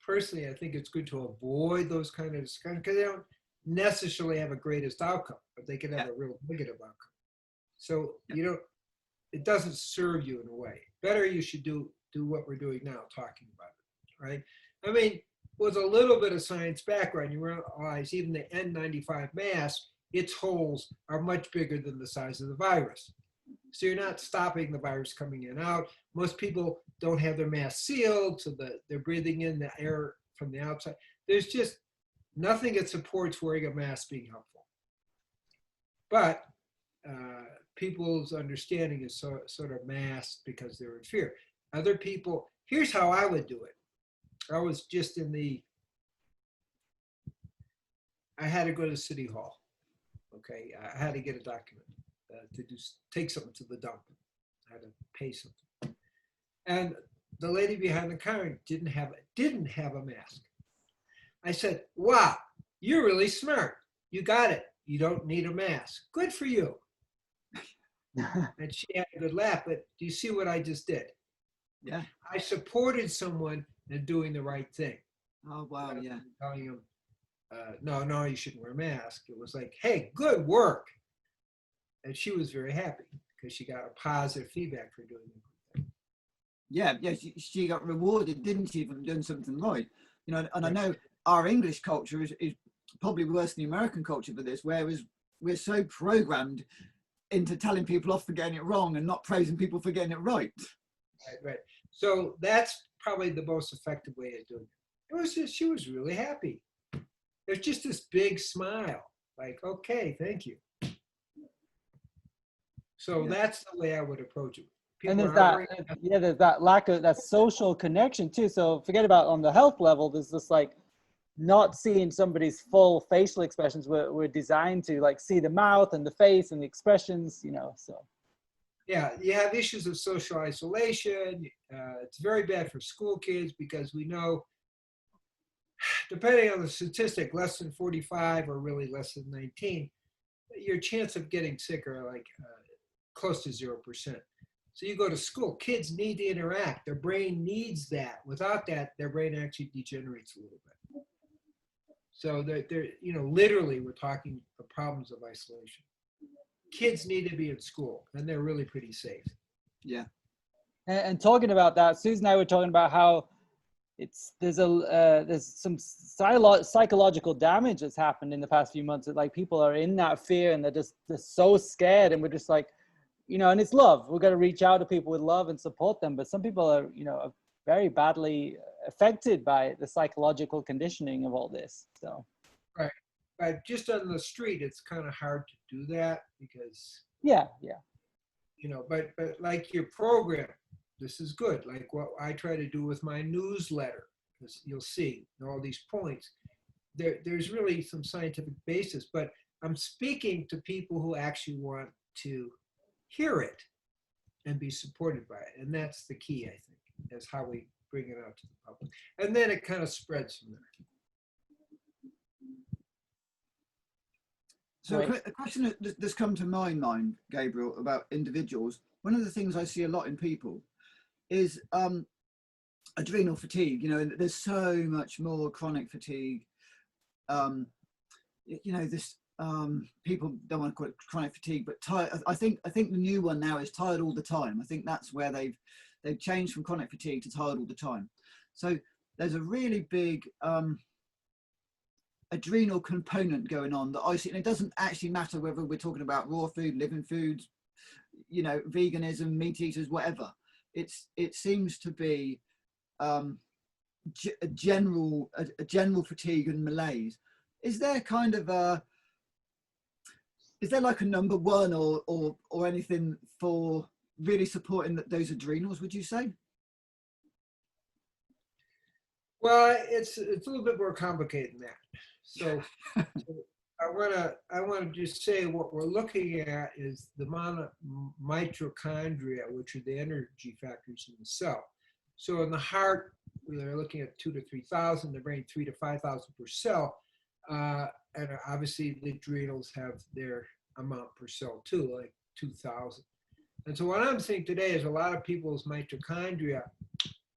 personally, I think it's good to avoid those kind of discussions because they don't necessarily have a greatest outcome, but they can have a real negative outcome. So it doesn't serve you in a way. Better you should do what we're doing now, talking about it, right? I mean, with a little bit of science background, you realize even the N95 mask, its holes are much bigger than the size of the virus. So you're not stopping the virus coming in and out. Most people don't have their mask sealed, so they're breathing in the air from the outside. There's just nothing that supports wearing a mask being helpful. But people's understanding is sort of masked because they're in fear. Other people, here's how I would do it. I was just I had to go to City Hall. Okay, I had to get a document to take something to the dump. I had to pay something. And the lady behind the counter didn't have a mask. I said, wow, you're really smart. You got it. You don't need a mask. Good for you. And she had a good laugh, but do you see what I just did? Yeah. I supported someone in doing the right thing. Oh, wow, yeah. Telling them, no, you shouldn't wear a mask. It was like, hey, good work. And she was very happy because she got a positive feedback for doing the good thing. Yeah, yeah, she got rewarded, didn't she, for doing something right? You know, and I Right. know our English culture is probably worse than the American culture for this, whereas we're so programmed into telling people off for getting it wrong and not praising people for getting it right. Right. So that's probably the most effective way of doing it. It was just, she was really happy. There's just this big smile, like, okay, thank you. So Yeah. that's the way I would approach it. And People there's are that, very, yeah, there's that lack of that social connection too. So forget about on the health level, there's this like not seeing somebody's full facial expressions. We're designed to like see the mouth and the face and the expressions, you know, so. yeah, you have issues of social isolation. It's very bad for school kids because we know, depending on the statistic, less than 45 or really less than 19, your chance of getting sick are like close to 0%. So you go to school, kids need to interact. Their brain needs that. Without that, their brain actually degenerates a little bit. So they're you know, literally we're talking the problems of isolation. Kids need to be in school and they're really pretty safe. Yeah. And talking about that, Susan and I were talking about how there's some psychological damage that's happened in the past few months. That like people are in that fear and they're so scared, and we're just like, you know, and it's love. We've got to reach out to people with love and support them. But some people are, you know, are very badly affected by the psychological conditioning of all this. So. Right. But just on the street, it's kind of hard to do that because, Yeah. you know, but like your program, this is good. Like what I try to do with my newsletter, because you'll see all these points. There's really some scientific basis, but I'm speaking to people who actually want to hear it and be supported by it. And that's the key, I think, is how we bring it out to the public. And then it kind of spreads from there. So Right. a question that's come to my mind, Gabriel, about individuals. One of the things I see a lot in people is adrenal fatigue. You know, and there's so much more chronic fatigue. You know, this people don't want to call it chronic fatigue, but tired. I think the new one now is tired all the time. I think that's where they've changed from chronic fatigue to tired all the time. So there's a really big adrenal component going on that I see, and it doesn't actually matter whether we're talking about raw food, living foods, you know, veganism, meat eaters, whatever. It seems to be a general fatigue and malaise. Is there kind of is there like a number one or anything for really supporting those adrenals, would you say? Well, it's a little bit more complicated than that. So I wanna just say what we're looking at is the mitochondria, which are the energy factors in the cell. So in the heart, they're looking at 2,000 to 3,000. The brain, 3,000 to 5,000 per cell. And obviously the adrenals have their amount per cell too, like 2,000. And so what I'm saying today is a lot of people's mitochondria,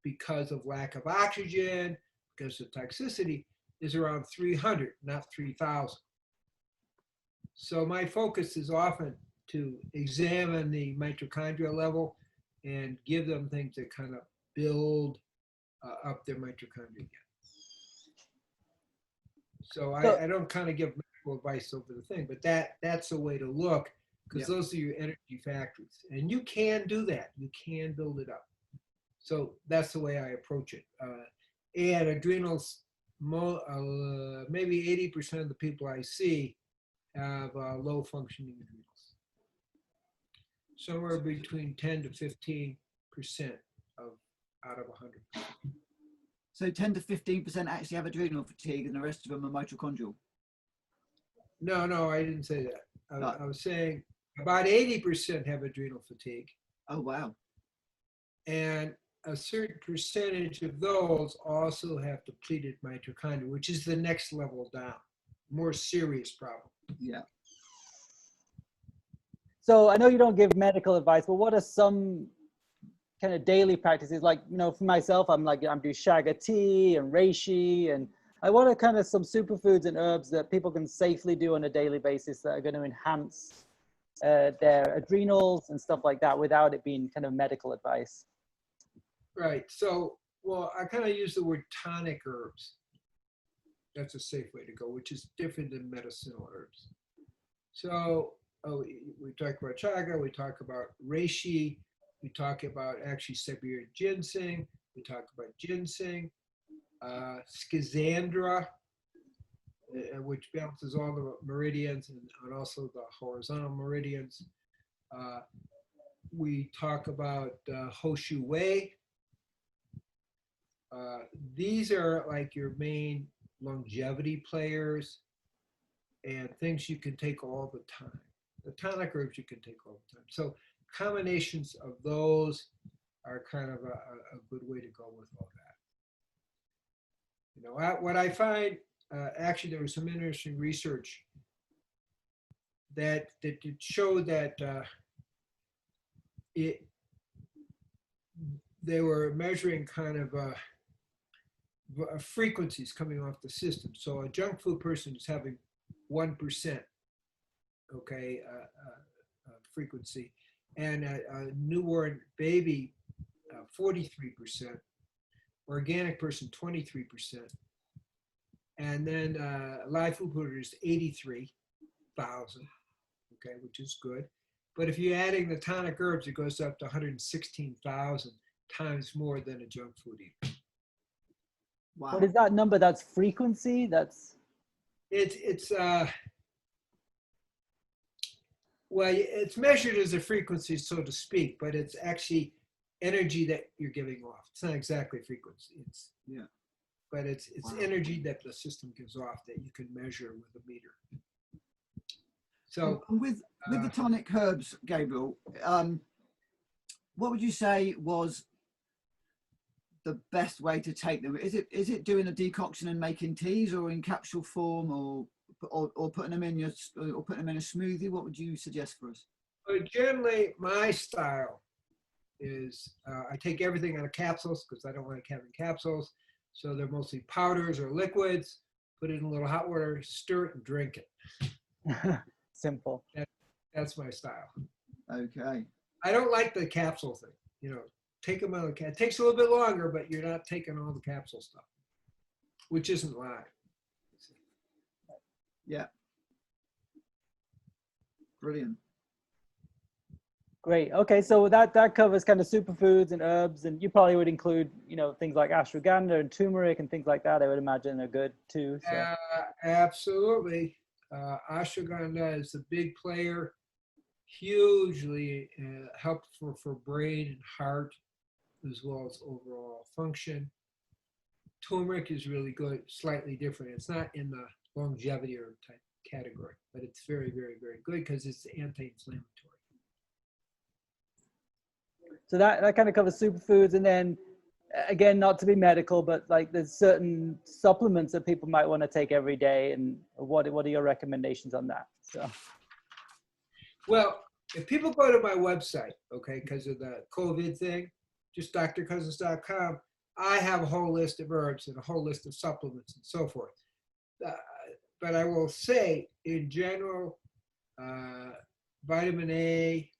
because of lack of oxygen, because of toxicity, is around 300, not 3,000. So my focus is often to examine the mitochondria level and give them things that kind of build up their mitochondria again. So I don't kind of give medical advice over the thing, but that's a way to look, because those are your energy factories. And you can do that. You can build it up. So that's the way I approach it. And adrenals, maybe 80% of the people I see have low functioning adrenals. Somewhere between 10 to 15% out of 100. So 10 to 15% actually have adrenal fatigue and the rest of them are mitochondrial? No, I didn't say that. I was saying about 80% have adrenal fatigue. Oh, wow. And a certain percentage of those also have depleted mitochondria, which is the next level down, more serious problem. Yeah. So I know you don't give medical advice, but what are some kind of daily practices? Like, you know, for myself, I'm doing shaga tea and reishi, and I want to kind of some superfoods and herbs that people can safely do on a daily basis that are going to enhance their adrenals and stuff like that without it being kind of medical advice. Right. So, well, I kind of use the word tonic herbs. That's a safe way to go, which is different than medicinal herbs. So, we talk about chaga, we talk about reishi, we talk about actually Siberian ginseng, we talk about ginseng, schizandra, which balances all the meridians and also the horizontal meridians. We talk about Hoshu Wei. These are like your main longevity players and things you can take all the time. The tonic herbs you can take all the time. So combinations of those are kind of a good way to go with all that. You know, what I find, actually there was some interesting research that showed that they were measuring kind of frequencies coming off the system. So a junk food person is having 1%, okay, frequency, and a newborn baby, 43%, organic person, 23%, and then live food produce 83,000, okay, which is good. But if you're adding the tonic herbs, it goes up to 116,000 times more than a junk food eater. Wow. What is that number? That's frequency? It's well, it's measured as a frequency, so to speak, but it's actually energy that you're giving off. It's not exactly frequency. It's but it's Wow. energy that the system gives off that you can measure with a meter. So with the tonic herbs, Gabriel, what would you say was the best way to take them? Is it doing a decoction and making teas, or in capsule form, or putting them in or putting them in a smoothie? What would you suggest for us? generally, my style is I take everything out of capsules because I don't like having capsules. So they're mostly powders or liquids. Put it in a little hot water, stir it, and drink it. Simple. That's my style. Okay. I don't like the capsule thing. You know, take them out of the cap. It takes a little bit longer, but you're not taking all the capsule stuff, which isn't live. Yeah. Brilliant. Great. Okay, so that covers kind of superfoods and herbs, and you probably would include, you know, things like ashwagandha and turmeric and things like that. I would imagine are good too. So. Absolutely. Ashwagandha is a big player, hugely helpful for brain and heart, as well as overall function. Turmeric is really good, slightly different. It's not in the longevity herb type category, but it's very, very, very good because it's anti-inflammatory. So that kind of covers superfoods, and then again, not to be medical, but like there's certain supplements that people might want to take every day, and what are your recommendations on that? So, well, if people go to my website, okay, because of the COVID thing, just drcousens.com, I have a whole list of herbs and a whole list of supplements and so forth. But I will say, in general, vitamin A,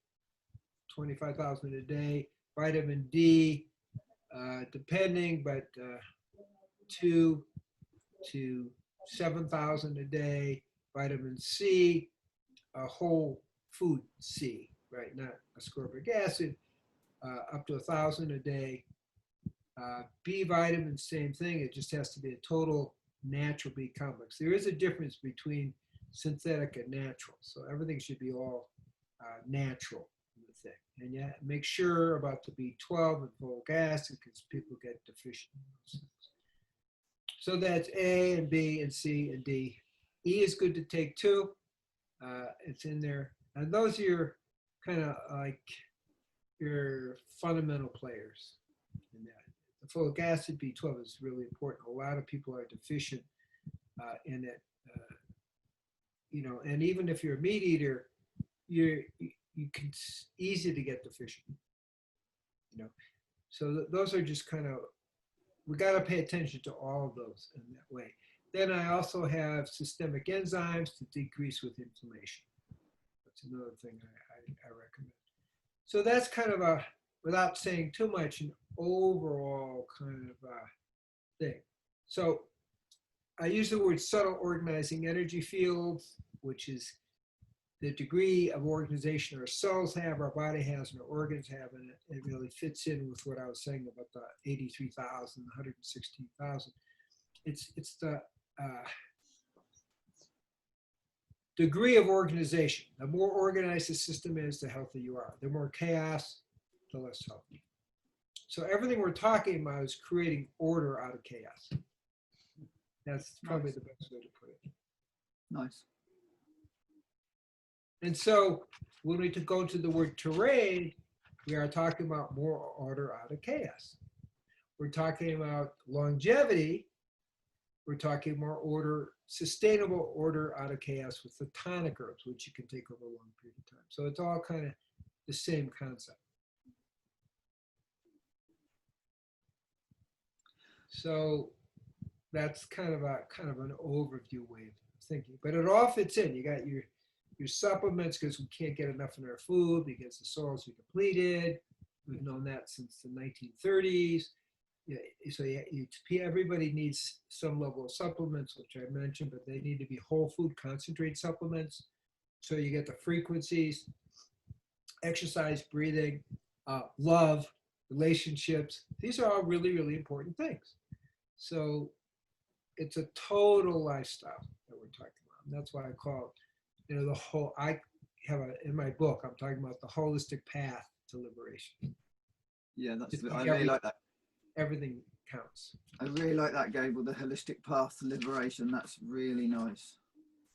25,000 a day, vitamin D, depending, but 2 to 7,000 a day, vitamin C, a whole food C, right? Not ascorbic acid, up to 1,000 a day. B vitamin, same thing. It just has to be a total natural B complex. There is a difference between synthetic and natural. So everything should be all natural in the thing. And yeah, make sure about the B12 and folic acid because people get deficient in those things. So that's A and B and C and D. E is good to take too. It's in there. And those are your kind of like your fundamental players in that. The folic acid, B12 is really important. A lot of people are deficient in it. You know, and even if you're a meat eater, it's easy to get deficient. You know, so those are just kind of, we got to pay attention to all of those in that way. Then I also have systemic enzymes to decrease with inflammation. That's another thing I recommend. So that's kind of a, without saying too much, an overall kind of thing. So I use the word subtle organizing energy fields, which is the degree of organization our cells have, our body has, and our organs have, and it really fits in with what I was saying about the 83,000, 116,000. It's the degree of organization. The more organized the system is, the healthier you are. The more chaos, the less healthy. So everything we're talking about is creating order out of chaos. That's probably the best way to put it. Nice. And so when we go to the word terrain, we are talking about more order out of chaos. We're talking about longevity. We're talking more order, sustainable order out of chaos with the tonic herbs, which you can take over a long period of time. So it's all kind of the same concept. So that's kind of an overview way of thinking, but it all fits in. You got your supplements, because we can't get enough in our food because the soils are depleted. We've known that since the 1930s. Yeah, so everybody needs some level of supplements, which I mentioned, but they need to be whole food concentrate supplements. So you get the frequencies, exercise, breathing, love, relationships. These are all really, really important things. So it's a total lifestyle that we're talking about. And that's why I call it, the whole, I have in my book, I'm talking about the holistic path to liberation. Yeah, I really like that. Everything counts. I really like that, Gabriel, the holistic path to liberation. That's really nice.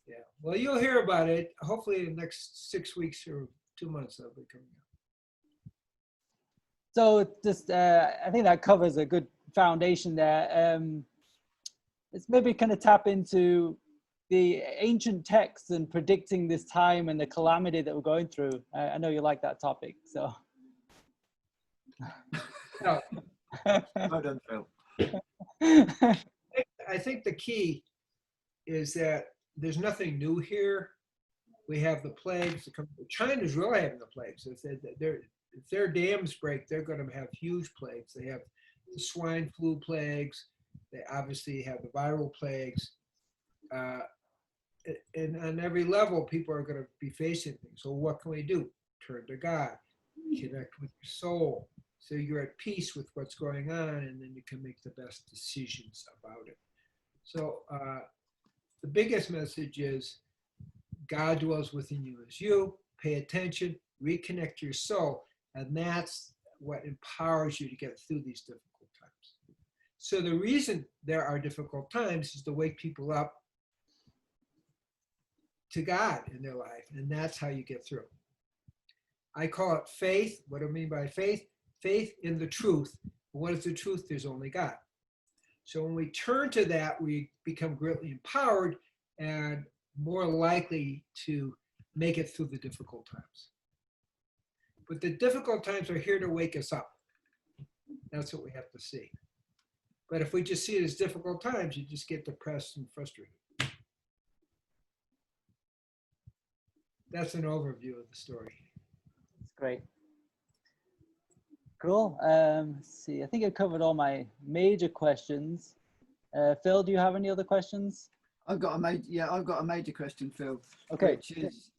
Yeah. Well, you'll hear about it. Hopefully in the next 6 weeks or 2 months, that'll be coming out. So just, I think that covers a good foundation there. Let's maybe kind of tap into the ancient texts and predicting this time and the calamity that we're going through. I know you like that topic, so. No. Well done, Phil. I think the key is that there's nothing new here. We have the plagues. China's really having the plagues. If their dams break, they're going to have huge plagues. They have the swine flu plagues. They obviously have the viral plagues. And on every level, people are going to be facing things. So what can we do? Turn to God. Connect with your soul. So you're at peace with what's going on, and then you can make the best decisions about it. So the biggest message is God dwells within you as you. Pay attention, reconnect your soul, and that's what empowers you to get through these difficult times. So the reason there are difficult times is to wake people up to God in their life, and that's how you get through. I call it faith. What do I mean by faith? Faith in the truth. What is the truth? There's only God. So when we turn to that, we become greatly empowered and more likely to make it through the difficult times. But the difficult times are here to wake us up. That's what we have to see. But if we just see it as difficult times, you just get depressed and frustrated. That's an overview of the story. That's great. Cool. Let's see, I think I covered all my major questions. Phil, do you have any other questions? I've got a major question, Phil. Okay. Which is,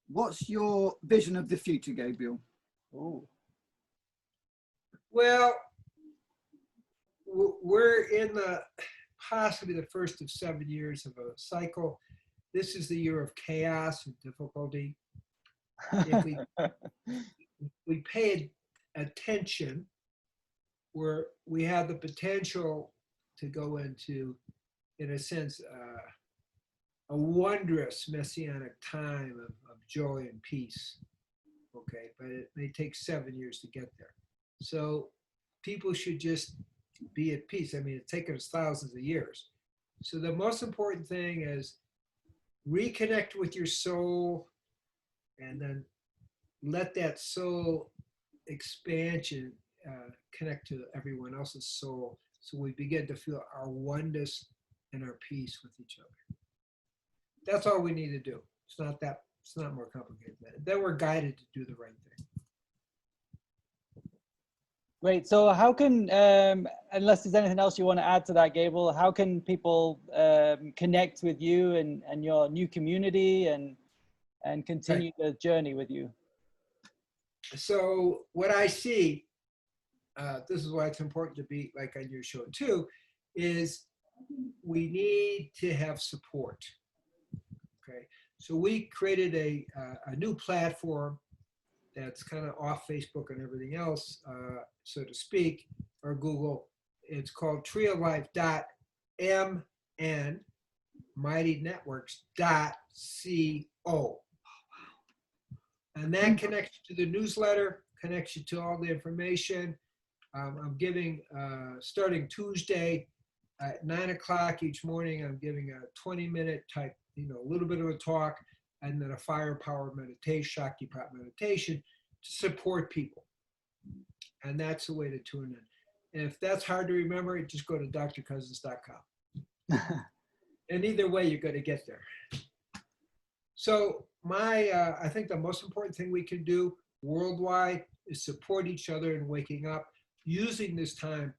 what's your vision of the future, Gabriel? Ooh. Well, we're in possibly the first of 7 years of a cycle. This is the year of chaos and difficulty. If we paid attention, we have the potential to go into, in a sense, a wondrous messianic time of joy and peace. Okay, but it may take 7 years to get there. So people should just be at peace. I mean, it's taken us thousands of years. So the most important thing is reconnect with your soul, and then let that soul expansion connect to everyone else's soul, so we begin to feel our oneness and our peace with each other. That's all we need to do. It's not that It's not more complicated than that. Then we're guided to do the right thing. Great. So how can, unless there's anything else you want to add to that, Gabriel, how can people connect with you and your new community and continue the journey with you? So what I see, this is why it's important to be like on your show too, is we need to have support. Okay, so we created a new platform that's kind of off Facebook and everything else, so to speak, or Google. It's called treeoflife.mn, mightynetworks.co. And that connects you to the newsletter, connects you to all the information. I'm giving, starting Tuesday at 9 o'clock each morning, I'm giving a 20-minute type, a little bit of a talk, and then a firepower meditation, Shakti Prop meditation to support people. And that's the way to tune in. And if that's hard to remember, just go to drcousens.com. And either way, you're going to get there. So I think the most important thing we can do worldwide is support each other in waking up, using this time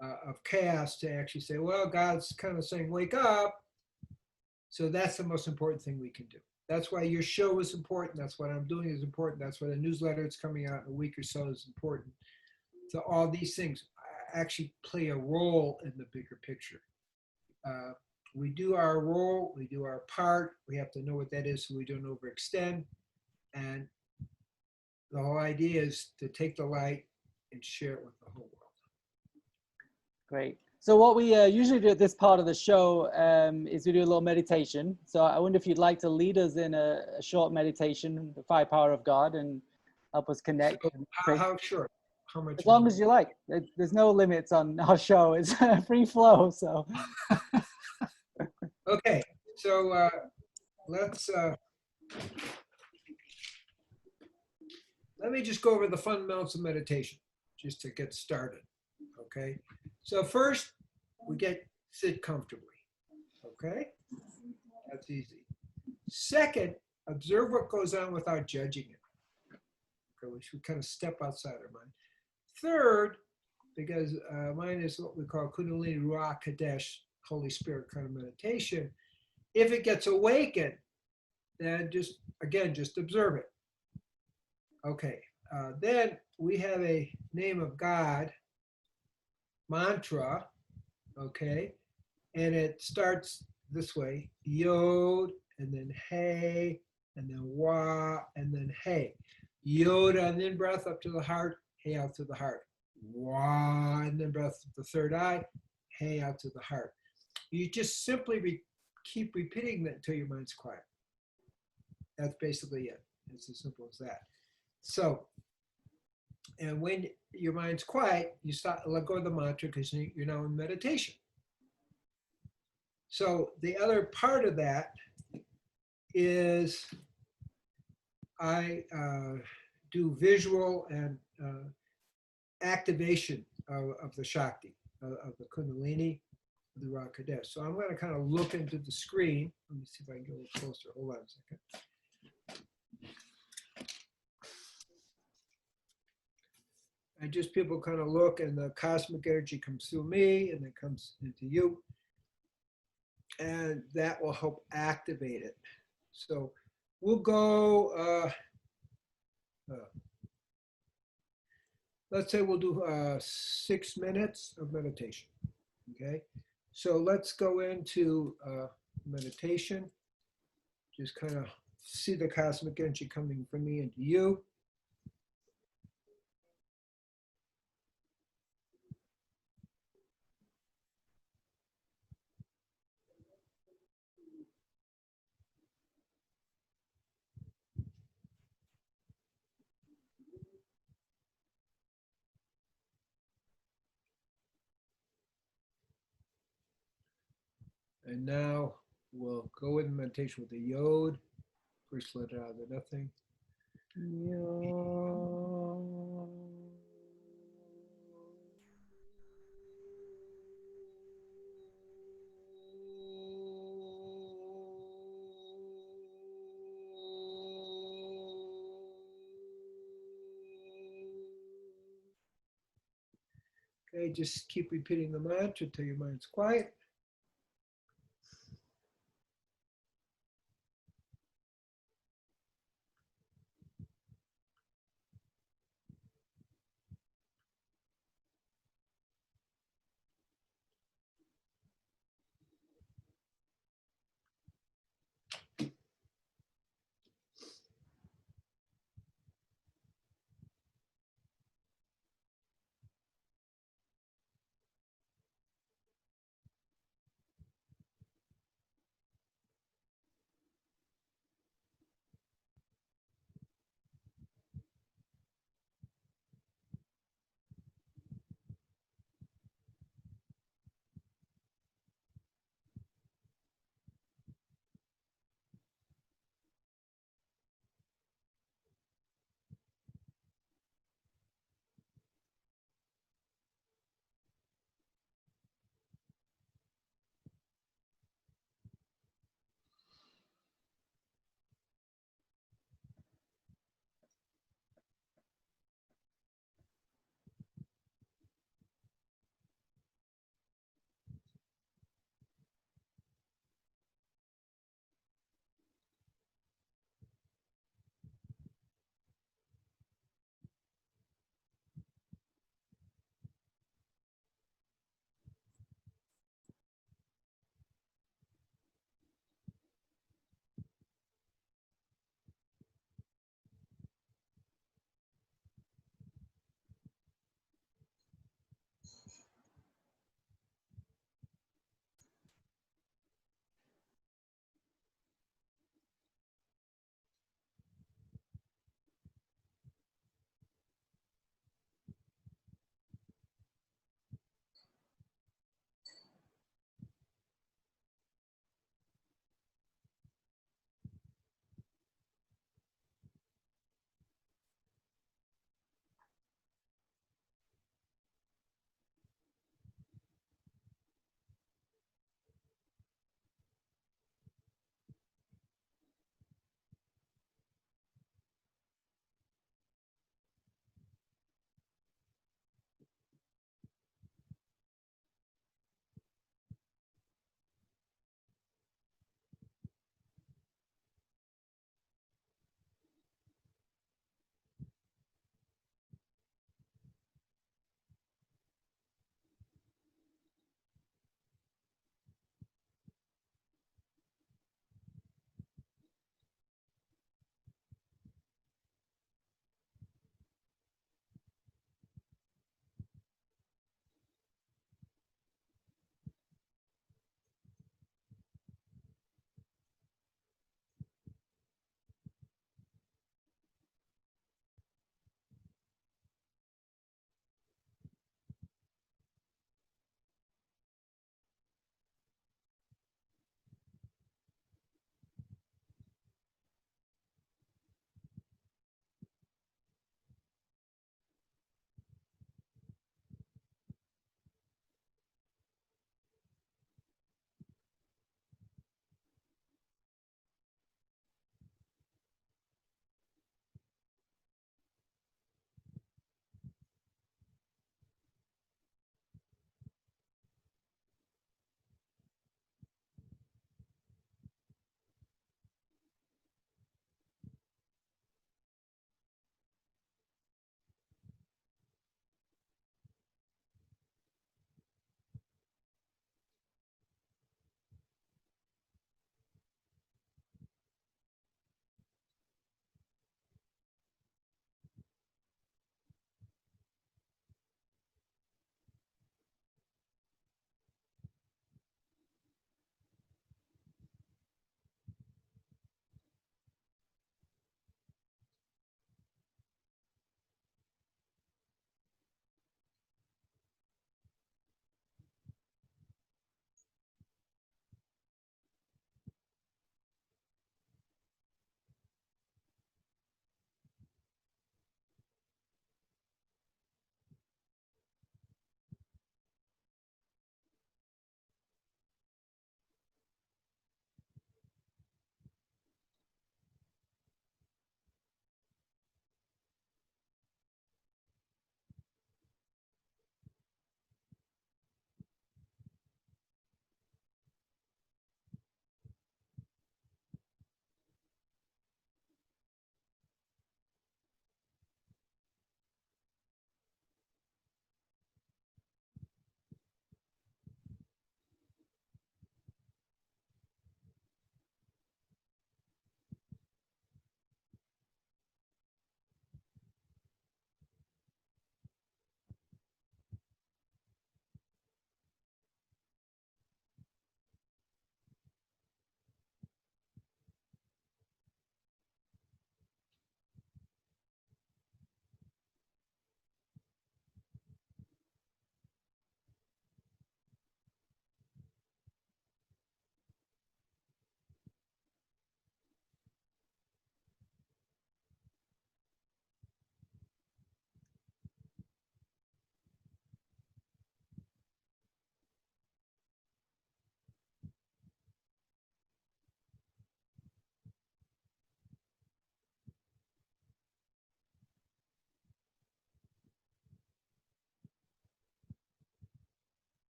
of chaos to actually say, well, God's kind of saying, wake up. So that's the most important thing we can do. That's why your show is important. That's what I'm doing is important. That's why the newsletter that's coming out in a week or so is important. So all these things actually play a role in the bigger picture. We do our role, we do our part. We have to know what that is so we don't overextend. And the whole idea is to take the light and share it with the whole world. Great. So what we usually do at this part of the show is we do a little meditation. So I wonder if you'd like to lead us in a short meditation, the 5 power of God, and help us connect. So how short? How much? As long as you like. There's no limits on our show. It's free flow. So. Okay. So let me just go over the fundamentals of meditation just to get started. Okay. So first, sit comfortably. Okay. That's easy. Second, observe what goes on without judging it. Okay, we should kind of step outside our mind. Third, because mine is what we call Kundalini Ruach Kadesh, Holy Spirit kind of meditation. If it gets awakened, then just observe it. Okay. Then we have a name of God mantra, okay, and it starts this way: Yod, and then Hey, and then Wa, and then Hey. Yod, and then breath up to the heart, Hey out to the heart. Wa, and then breath to the third eye, Hey out to the heart. You just simply keep repeating that until your mind's quiet. That's basically it. It's as simple as that. So, and when your mind's quiet, you let go of the mantra because you're now in meditation. So the other part of that is I do visual and activation of the Shakti, of the Kundalini, of the Ruach Kadesh. So I'm going to kind of look into the screen. Let me see if I can get a little closer. Hold on a second. And just people kind of look, and the cosmic energy comes through me and then comes into you. And that will help activate it. So we'll go, let's say we'll do 6 minutes of meditation. Okay. So let's go into meditation. Just kind of see the cosmic energy coming from me into you. And now we'll go in meditation with the Yod. First letter out of the nothing. may just keep repeating the mantra till your mind's quiet.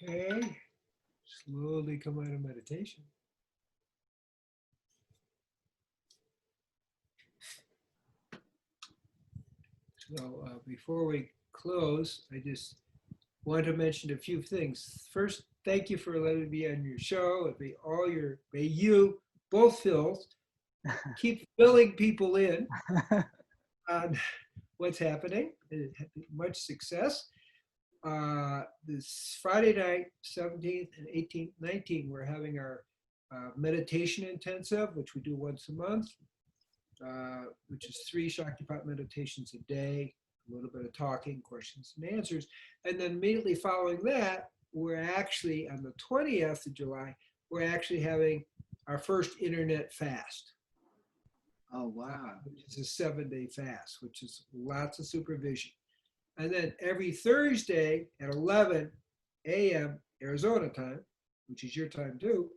Okay. Slowly come out of meditation. So before we close, I just want to mention a few things. First, thank you for letting me be on your show. May you, both Phils, keep filling people in on what's happening. Much success. This Friday night, 17th and 18th, 19th, we're having our meditation intensive, which we do once a month, which is 3 Shaktipat meditations a day, a little bit of talking, questions and answers. And then immediately following that, we're actually on the 20th of July, we're actually having our first internet fast. Oh, wow. Which is a 7-day fast, which is lots of supervision. And then every Thursday at 11 a.m. Arizona time, which is your time too,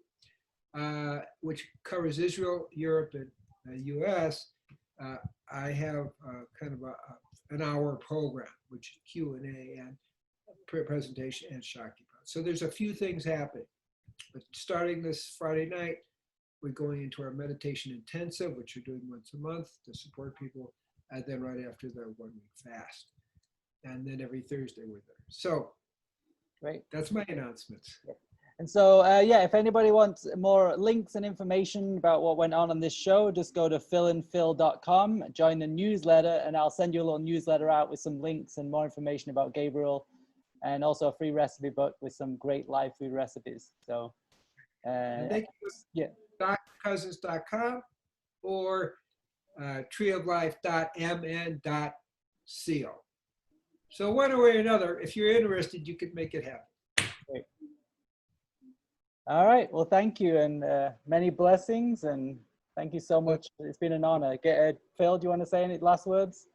which covers Israel, Europe, and US, I have kind of an hour program, which is Q&A and presentation and Shaktipat. So there's a few things happening. But starting this Friday night, we're going into our meditation intensive, which we're doing once a month to support people. And then right after the 1-week fast. And then every Thursday we're there. So Great. That's my announcements. And so, yeah, if anybody wants more links and information about what went on this show, just go to philandphil.com, join the newsletter, and I'll send you a little newsletter out with some links and more information about Gabriel, and also a free recipe book with some great live food recipes. So, Thank you. yeah. drcousens.com or treeoflife.mn.co. So one way or another, if you're interested, you could make it happen. Great. All right. Well, thank you, and many blessings, and thank you so much. It's been an honor. Phil, do you want to say any last words?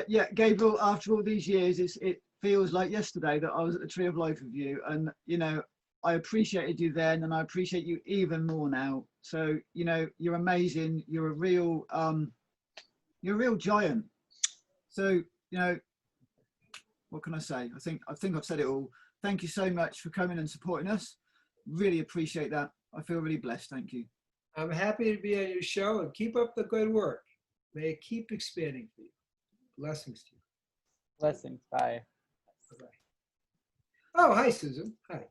Yeah, Gabriel, after all these years, it feels like yesterday that I was at the Tree of Life with you. And, you know, I appreciated you then, and I appreciate you even more now. So, you know, you're amazing. You're a real giant. So, you know, what can I say? I think I've said it all. Thank you so much for coming and supporting us. Really appreciate that. I feel really blessed. Thank you. I'm happy to be on your show, and keep up the good work. May it keep expanding for you. Blessings to you. Blessings. Bye. Bye-bye. Oh, hi, Susan. Hi.